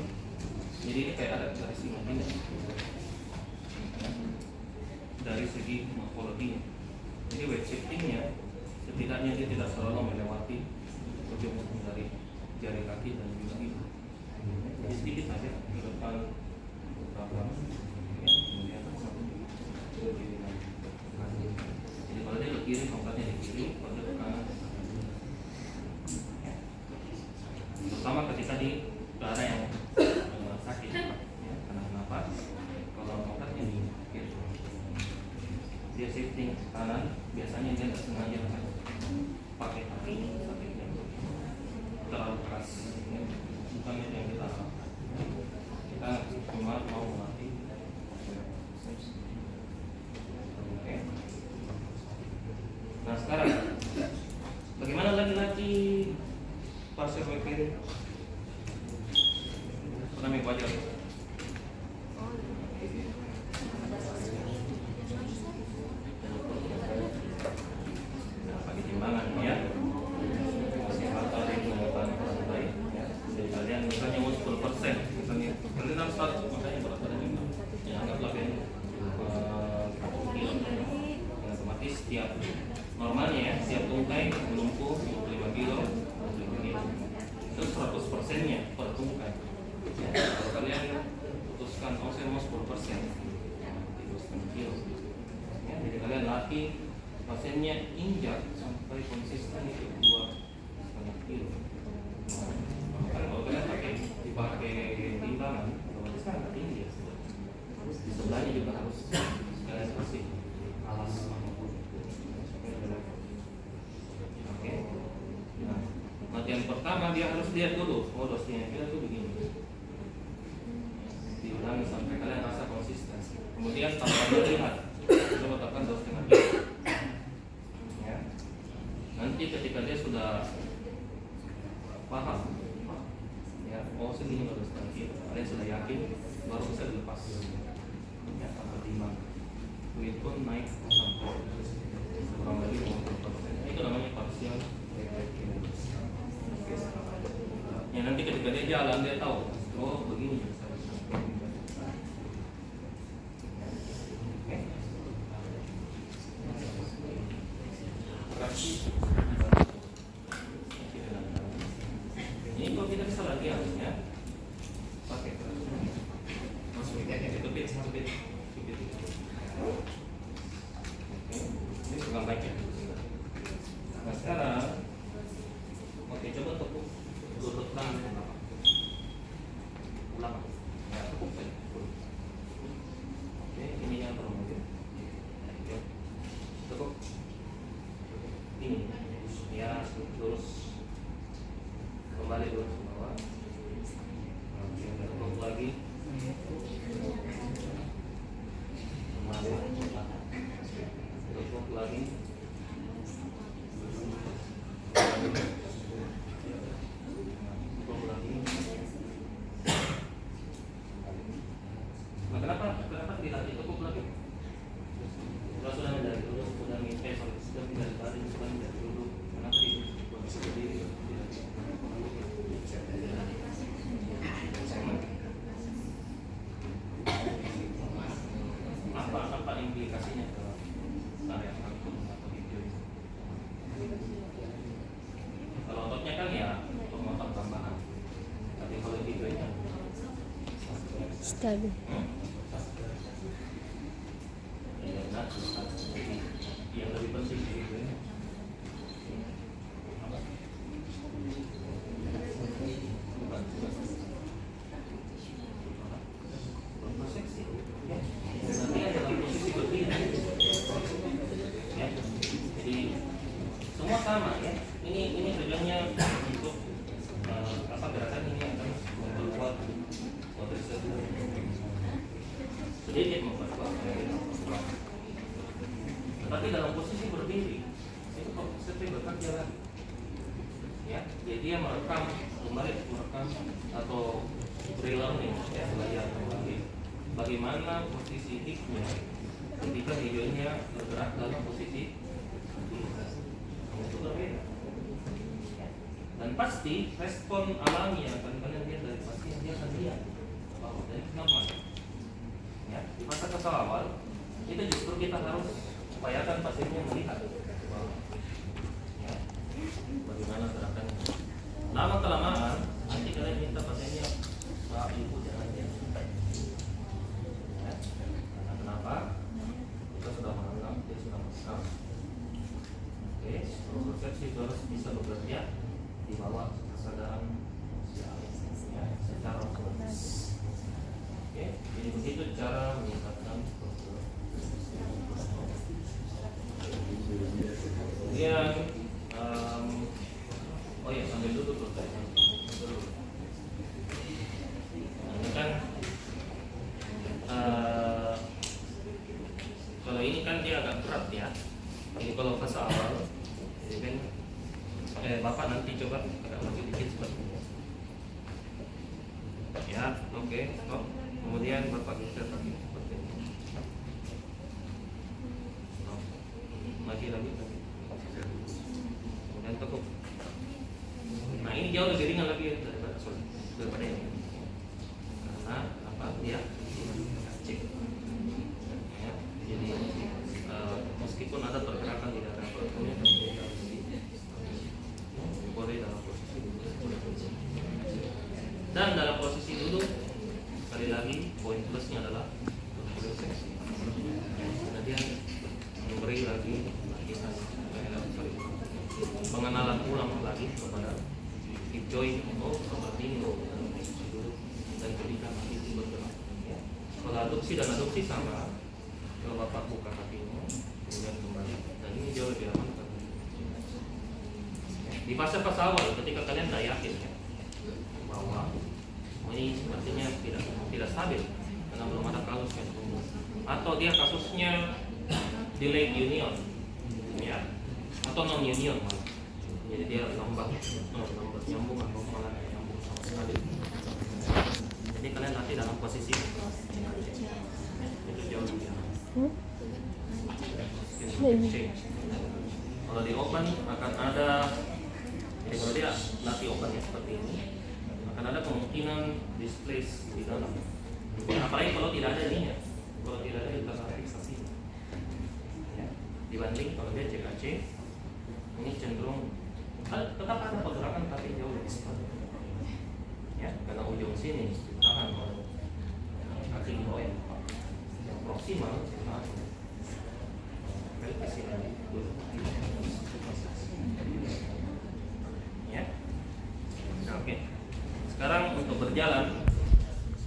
jadi ini kayak ada dari simetri ya, dari segi morfologinya. Jadi weight shiftingnya setidaknya dia tidak selalu melewati ujung dari jari kaki dan juga ibu. Jadi sedikit saja ke depan ke belakang, ya, kemudian ke kiri lagi. Jadi kalau dia ke kiri, tongkatnya di kiri, kalau dia ke kanan laki pasir kiri. Pernah yang wajar. Pakai timbangan ya. Kesehatan yang mengatakan baik. Ya. Jadi kalian misalnya mau 10%, misalnya kalian harus tahu makanya berat badan juga. Ya, anggaplah kalian kilo. Ya, otomatis setiap normalnya ya, setiap tungkai melumpuh 25 kilo, 25 kilo. Itu 100%-nya per tungkai. Ya, kalau kalian putuskan saya mau 10%, ya, 30 kilo. Ya, jadi kalian latih pasiennya injak sampai konsisten itu 2,5 kilo. Nah, kan kalau kalian dipakai timbangan, otomatis kan agak tinggi ya. Di sebelahnya juga harus kalian kasih alas. Oke. Nah, latihan pertama dia harus lihat dulu, oh dosisnya kita tuh begini. Diulangi sampai kalian rasa konsisten. Kemudian tanpa melihat, coba tekan 2,5 kilo. Ya. Nanti ketika dia sudah paham, ya, oh segini 2,5 kilo, kalian sudah yakin, baru bisa dilepas. Ya, tanpa timbang. Weight pun naik sampai kurang lebih 50%. Itu namanya partial. Ya nanti ketika dia jalan dia tahu, oh begini. Ini kalau kita bisa lagi harusnya pakai masuk ini pegang baik ya. Nah sekarang oke, coba tepuk lutut kanan ulang ya, tepuk saja. Oke, ini yang termungkin. Oke, tepuk ini ya, lurus kembali lurus ke bawah. Oke, tepuk lagi kembali, tepuk lagi. Nah, kenapa dilatih tepuk lagi? Kalau sudah dari dulu, sudah dari tadi, sudah dari dulu, kenapa bisa berdiri? Apa implikasinya ke area rangkum atau video? Kalau ototnya kan ya pemotong tambahan, tapi kalau videonya Stabil. ya benar, yang lebih penting di videonya berproseksi ya, nanti dalam posisi berdiri ya, jadi semua sama ya. Ini tujuannya untuk gerakan ini akan memperkuat quadriceps, sedikit memperkuat, tapi dalam posisi berdiri itu sering bekerja lagi ya. Jadi dia merekam atau relearning ya, belajar kembali bagaimana posisi hipnya ketika hidungnya bergerak dalam posisi itu berbeda. Dan pasti respon alami yang akan kalian lihat dari pasien, dia akan lihat bahwa dari normal ya, di fase awal itu justru kita harus upayakan pasiennya melihat ya, bagaimana gerakannya. Lama kelamaan nanti kalian minta pasiennya, Pak Ibu jangan ya. Karena kenapa? Kita sudah menganggap dia sudah mengenal. Oke, persepsi itu harus bisa bekerja di bawah kesadaran sosial ya, secara otomatis. Oke, jadi begitu cara meningkatkan kemudian oh ya, sambil duduk dulu. Nah, ini kan kalau ini kan dia agak berat ya. Jadi kalau fase awal, jadi kan Bapak nanti coba agak lagi dikit seperti ini. Ya, oke, stop. Kemudian Bapak geser lagi seperti ini. Stop. Lagi. Kemudian tekuk. Nah, ini jauh lebih ringan lagi daripada ini. Karena apa? Dia cek. Ya, jadi meskipun ada pergerakan di daerah perutnya, boleh dalam posisi duduk. Dan dalam posisi duduk, sekali lagi poin plusnya adalah kemudian memberi lagi pengenalan ulang lagi kepada hip joint seperti ini dalam posisi duduk dan ketika kaki itu bergerak. Kalau adduksi dan adduksi sama, kalau Bapak buka kakinya kemudian kembali, dan ini jauh lebih aman. Di fase-fase awal ketika kalian tidak yakin ya, bahwa ini sepertinya tidak stabil karena belum ada kasus yang tumbuh, atau dia kasusnya delayed union ya, atau non union malah, jadi dia lambat nyambung atau malah nyambung sama sekali. Jadi kalian nanti dalam posisi itu jauh lebih aman. Kalau di open akan ada, jadi kalau dia latih opennya seperti ini, akan ada kemungkinan displace di dalam. Apalagi kalau tidak ada ininya, kalau tidak ada tata fiksasi. Ya. Dibanding kalau dia CKC, ini cenderung tetap ada pergerakan tapi jauh lebih cepat. Ya, karena ujung sini ditahan oleh kaki di bawah yang proksimal, ke sini dulu. Ya. Nah, oke. Sekarang untuk berjalan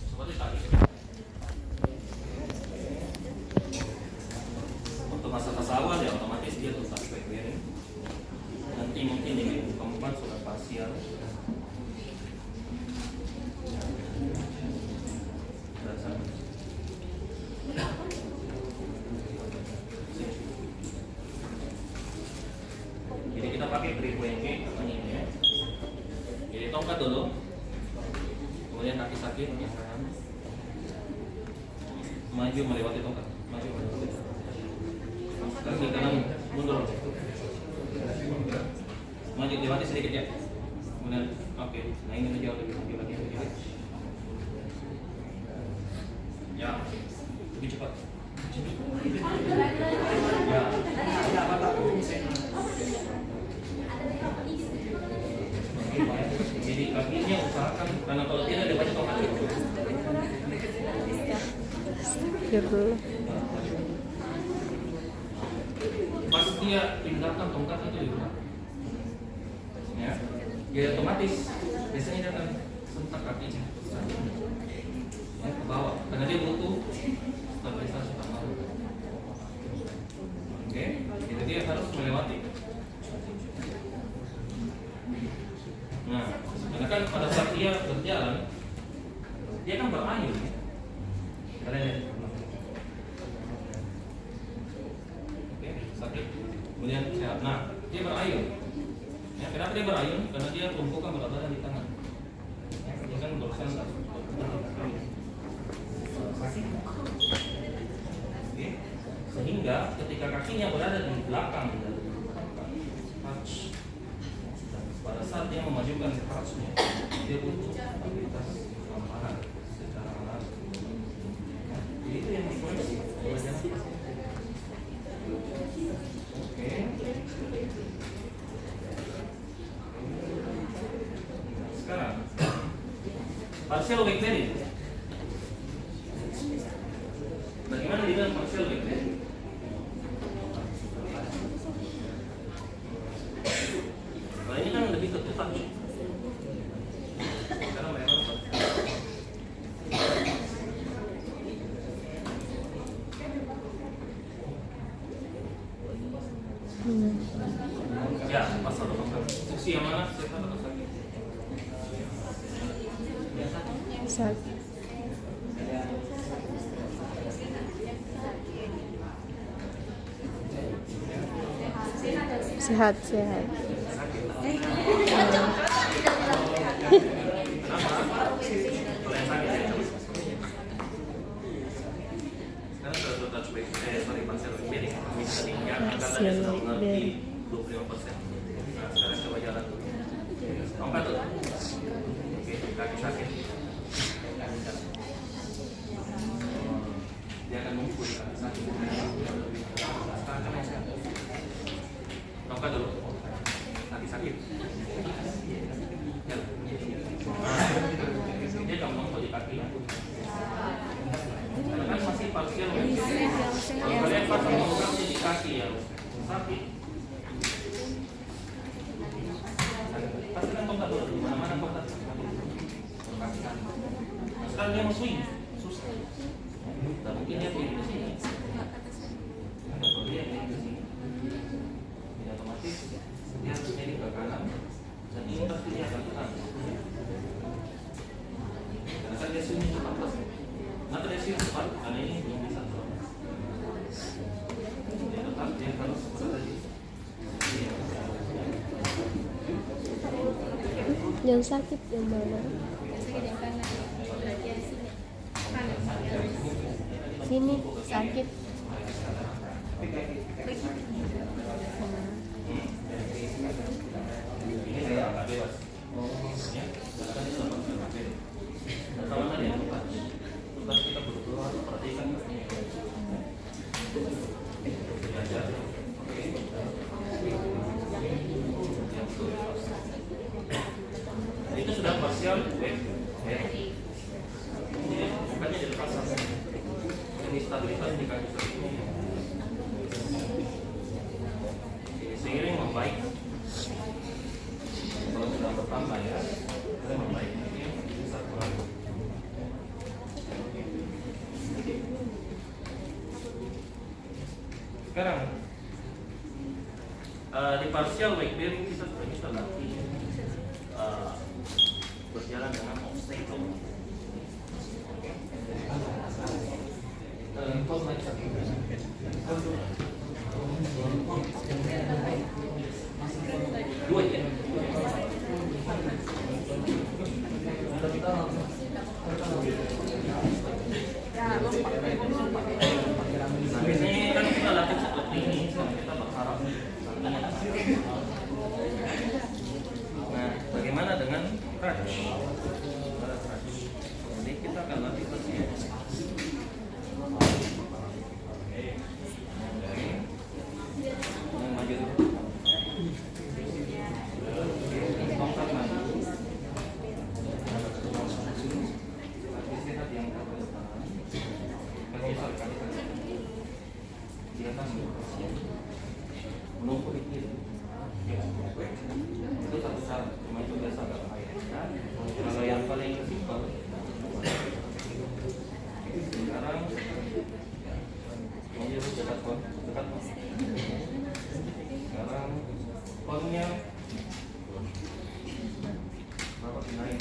seperti tadi. Untuk masa-masa awal ya otomatis dia tetap back bearing. Nanti mungkin di minggu keempat sudah pasial. Jadi kita pakai 3.8 ini ya. Jadi tongkat dulu, kemudian kaki sakit yang kanan, maju melewati tongkat, maju melewati kaki kanan mundur, maju lewati sedikit ya, kemudian oke, nah ini jauh lebih maju lagi sedikit, ya lebih cepat, ya apa jadi kakinya usahakan, karena kalau tidak dia banyak tongkat itu. Pas dia pindahkan tongkat itu juga, ya, dia otomatis biasanya dia akan sentak kakinya ya, ke bawah, karena dia butuh stabilisasi tambahan. Oke, jadi dia harus melewati. Nah, karena kan pada saat dia berjalan, dia kan berayun. Kalian lihat. Oke, sakit. Kemudian sehat. Nah, dia berayun. Ya, kenapa dia berayun? Karena dia tumpukan berat badan di tangan. Ya, dia kan dorsal. Oke. Sehingga ketika kakinya berada di belakang dari touch, pada saat dia memajukan touchnya, dia butuh stabilitas tambahan secara alami. Jadi itu yang dikoreksi oleh jangan. Oke. Sekarang partial weight bearing. Bagaimana dengan partial weight bearing? Nah, ini kan lebih tertutup. Sekarang mereka ya, pasal dokter. Sisi yang mana? Sehat atau sakit? Sehat. Sehat. Sakit. Kalau yang sakit ya coba. Sekarang sudah touch back, partial weight bearing. Bisa diingatkan tadi sudah mengerti 25%. Nah, sekarang coba jalan dulu. Angkat tuh. Oke, kaki sakit. Dia akan mengukur kaki sakit. Sekarang kamu sehat. Angkat dulu. Kaki sakit. Jalan. Dia gampang kalau di kaki. Karena kan masih parsial. Kalau kalian pas mau di kaki ya sakit. Pastikan tongkat dulu, mana-mana tongkat. Nah, sekarang dia mau swing, susah. Nah, mungkin dia pilih di sini. Kalau dia pilih di sini, tidak otomatis dia harus jadi ke kanan. Dan ini pasti dia akan tekan. Karena kan dia swing cepat terus. Nah, dia swing cepat, karena ini belum bisa. Dia tetap dia harus seperti tadi. Yang sakit yang mana? Sini sakit. Ini saya agak bebas. Ya, karena kan itu agak bebas. Dan sama tadi yang lupa kita berdua perhatikan. Belajar. Oke. Itu sudah parsial weight bearing. Jadi bukannya dilepas saja. Ini stabilitas di kaki seperti ini. Jadi seiring membaik. Kalau sudah bertambah ya, kita membaik. Ini bisa kurang. Sekarang di partial weight bearing kita sudah bisa latih berjalan dengan obstacle. Dua ya. Nah, biasanya kan kita latih seperti ini, kita berharap. Nah, bagaimana dengan crutch? Jadi kita akan latih terusnya. Maju dulu. Tongkat maju. Kaki sehat yang kaki depan. Kaki kaki. Di atas menunggu di kiri. Itu satu cara, cuma itu biasa agak bahaya. Kalau yang paling simpel, sekarang mau jadi dekat pon. Sekarang ponnya berapa naik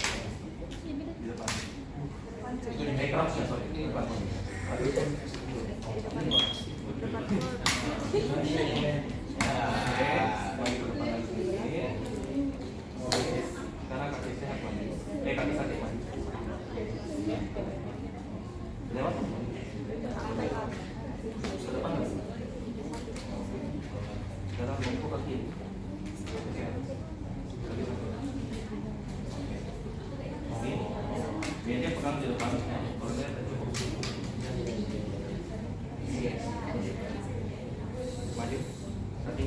di depan? Itu di backgroundnya, sorry, di depan. Sekarang kaki sehat maju. Kaki sakit maju. Lewat. Ke depan. Sekarang bungkuk kaki. Biar dia pegang di depan. Kalau saya cukup. Maju. Kaki.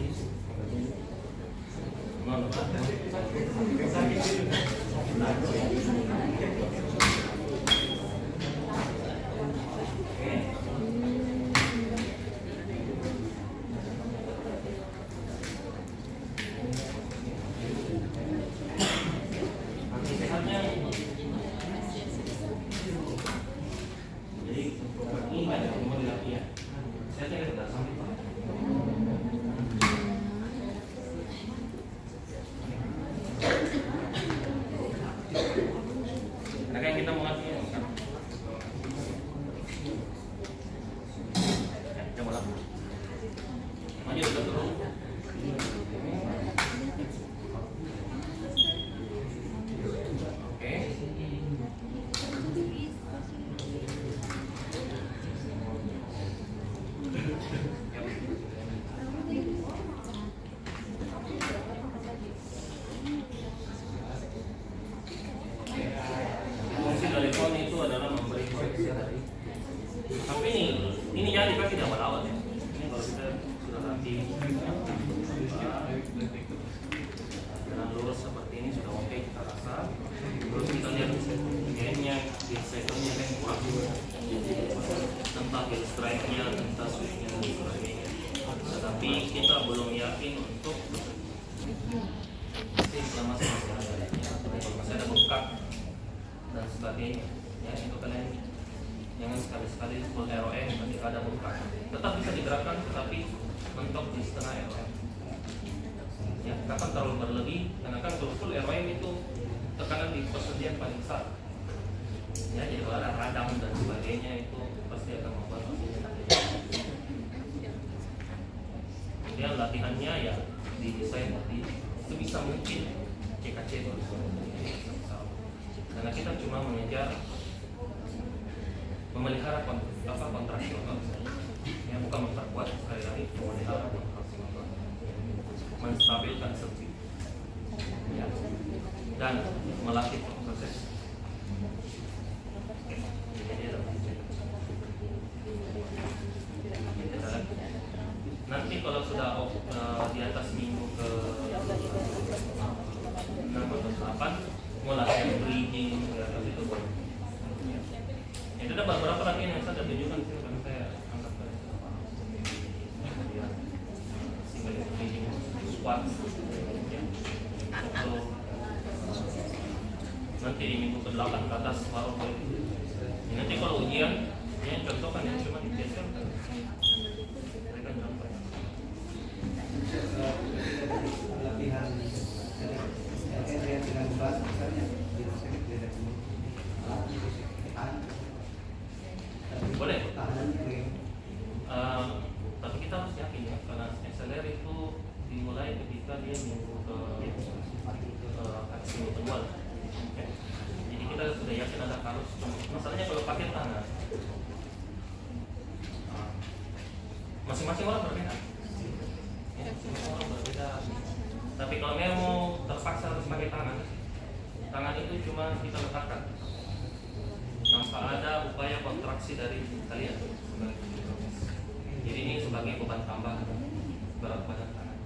Ini jangan dikasih nama lawan ya. Ini kalau kita sudah rapi, jalan lurus seperti ini sudah oke kita rasa. Terus kita lihat gainnya, setnya kan kurang. Entah heel strike-nya, entah swing-nya dan sebagainya. Tetapi kita belum yakin untuk inflamasi masih ada. Kalau masih ada bengkak dan sebagainya, ya itu kalian jangan sekali-sekali full ROM ketika ada bengkak. Tetap bisa digerakkan, tetapi mentok di setengah ROM. Ya, kapan terlalu berlebih? Karena kan full ROM itu tekanan di persendian paling besar. Ya, jadi kalau ada radang dan sebagainya itu pasti akan membuat hasilnya nanti. Kemudian latihannya ya didesain di sebisa mungkin CKC terus. Karena kita cuma mengejar memelihara kontraksional, ya bukan memperkuat, sekali lagi memelihara kontraksional, menstabilkan sepi, ya, dan melatih proses. Nanti kalau sudah di atas minggu ke 6 atau 8 mulai breathing ya, itu baru. Itu ada beberapa latihan yang saya tunjukkan sih karena saya angkat dari kemudian single breathing squat ya. So, nanti di minggu ke-8 ke atas baru ya, nanti kalau ujian ya contohkan yang cuma dibiasakan mereka contoh latihan dengan berat misalnya boleh. Tapi kita harus yakin ya, karena SLR itu dimulai ketika dia minggu ke minggu kedua. Okay. Jadi kita sudah yakin ada harus. Masalahnya kalau pakai tangan, masing-masing orang berbeda. Ya, masing-masing orang berbeda. Tapi kalau memang mau terpaksa harus pakai tangan itu cuma kita letakkan tanpa ada upaya kontraksi dari kalian. Jadi ini sebagai beban tambah berat badan tangan.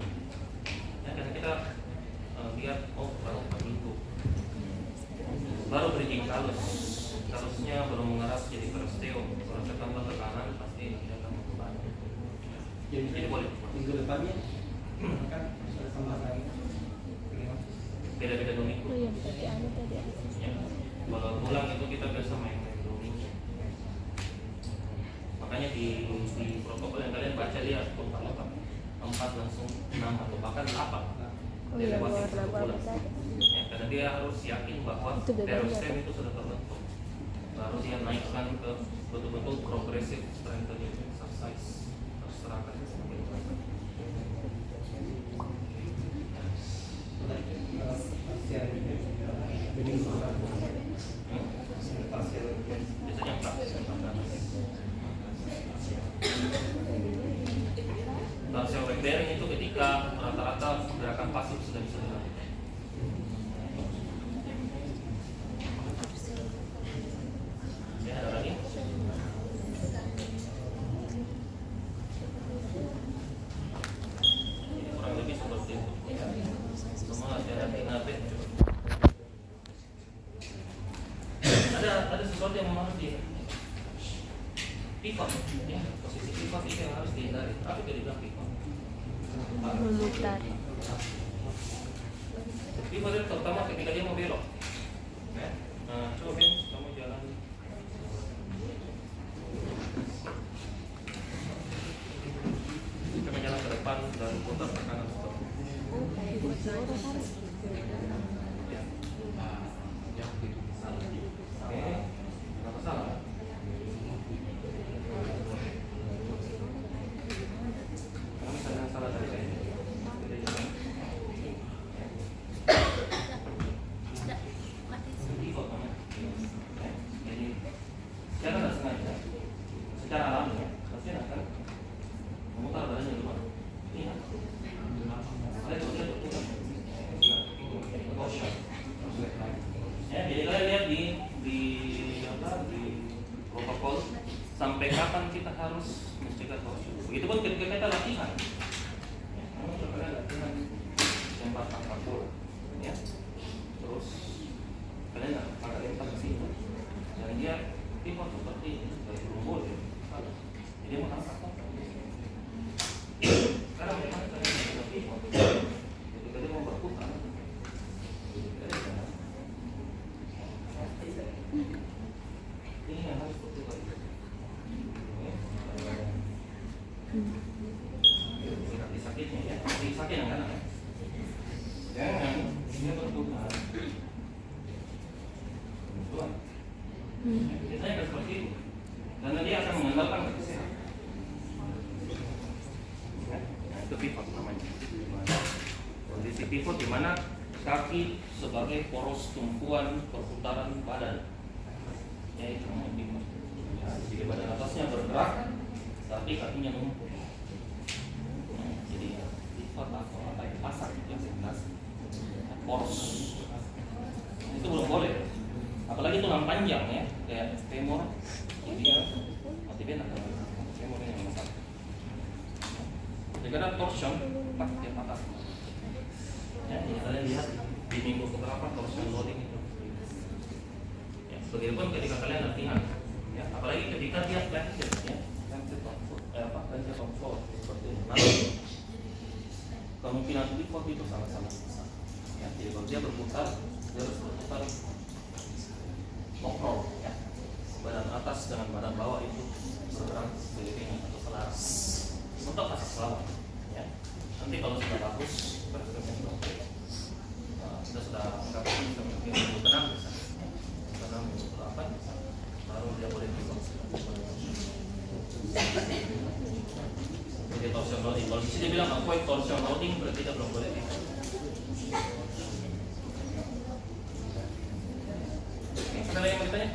Ya, karena kita lihat baru itu, baru breathing kalusnya belum mengeras jadi perosteo. Kalau saya tambah tekanan pasti dia akan membebani. Jadi boleh. Minggu depannya kan sudah sama lagi. Beda-beda 2 minggu. Oh iya, berarti anu tadi ada Ya. Kalau pulang itu kita biasa main-main 2 minggu. Makanya di protokol yang kalian baca lihat kontak 4 langsung 6 atau bahkan 8. Oh iya, Dia lewat 10 warna bulan. apa tadi? Ya, karena dia harus yakin bahwa Itu bedanya perostem apa? itu sudah terbentuk. Baru dia naikkan ke betul-betul progressive strengthening exercise. Terserahkan sebagai biasanya 4. Partial weight bearing itu ketika rata-rata gerakan pasif sudah bisa dilakukan. Ya, ada lagi? Ini kurang lebih seperti itu. Semua latihan inapit. Ada sesuatu yang harus di pivot, ya, posisi pivot itu yang harus dihindari. Apa itu dibilang pivot? Memutar. Pivot itu terutama ketika dia mau belok. Ya. Nah, coba Ben, kamu jalan. Coba jalan ke depan dan putar ke kanan seperti itu. Ya. Oke, nggak masalah. Kamu misalnya salah dari saya. Biasanya kan seperti itu. Karena dia akan mengandalkan kesehatan. Nah, itu pivot namanya. Kondisi pivot di mana kaki sebagai poros tumpuan perputaran badan. Ya, itu namanya pivot. Ya, jadi badan atasnya bergerak, tapi kakinya numpuk. Nah, jadi pivot atau apa ya, pasang yang sebelas poros. Nah, itu belum boleh. Apalagi tulang panjang ya, kayak femur, tibia, tibia atau femur yang masalah. Karena torsion, pak dia patah. Ya, ini kalian lihat di minggu keberapa torsion loading itu. Ya, begitupun ketika kalian latihan, ya, apalagi ketika dia planted, ya, planted on foot, planted on floor seperti ini. Nah, kemungkinan pivot itu sangat-sangat besar. Ya, jadi kalau dia berputar, dia harus berputar kontrol, ya. Badan atas dengan badan bawah itu bergerak seiring atau selaras untuk asas lawan, ya. Nanti kalau sudah bagus, kita sudah anggap ini mungkin minggu ke-6 karena minggu ke-8 baru dia boleh pivot. Jadi torsion loading, kalau di sini dia bilang avoid torsion loading berarti dia belum boleh pivot. Oke, ada yang mau ditanya?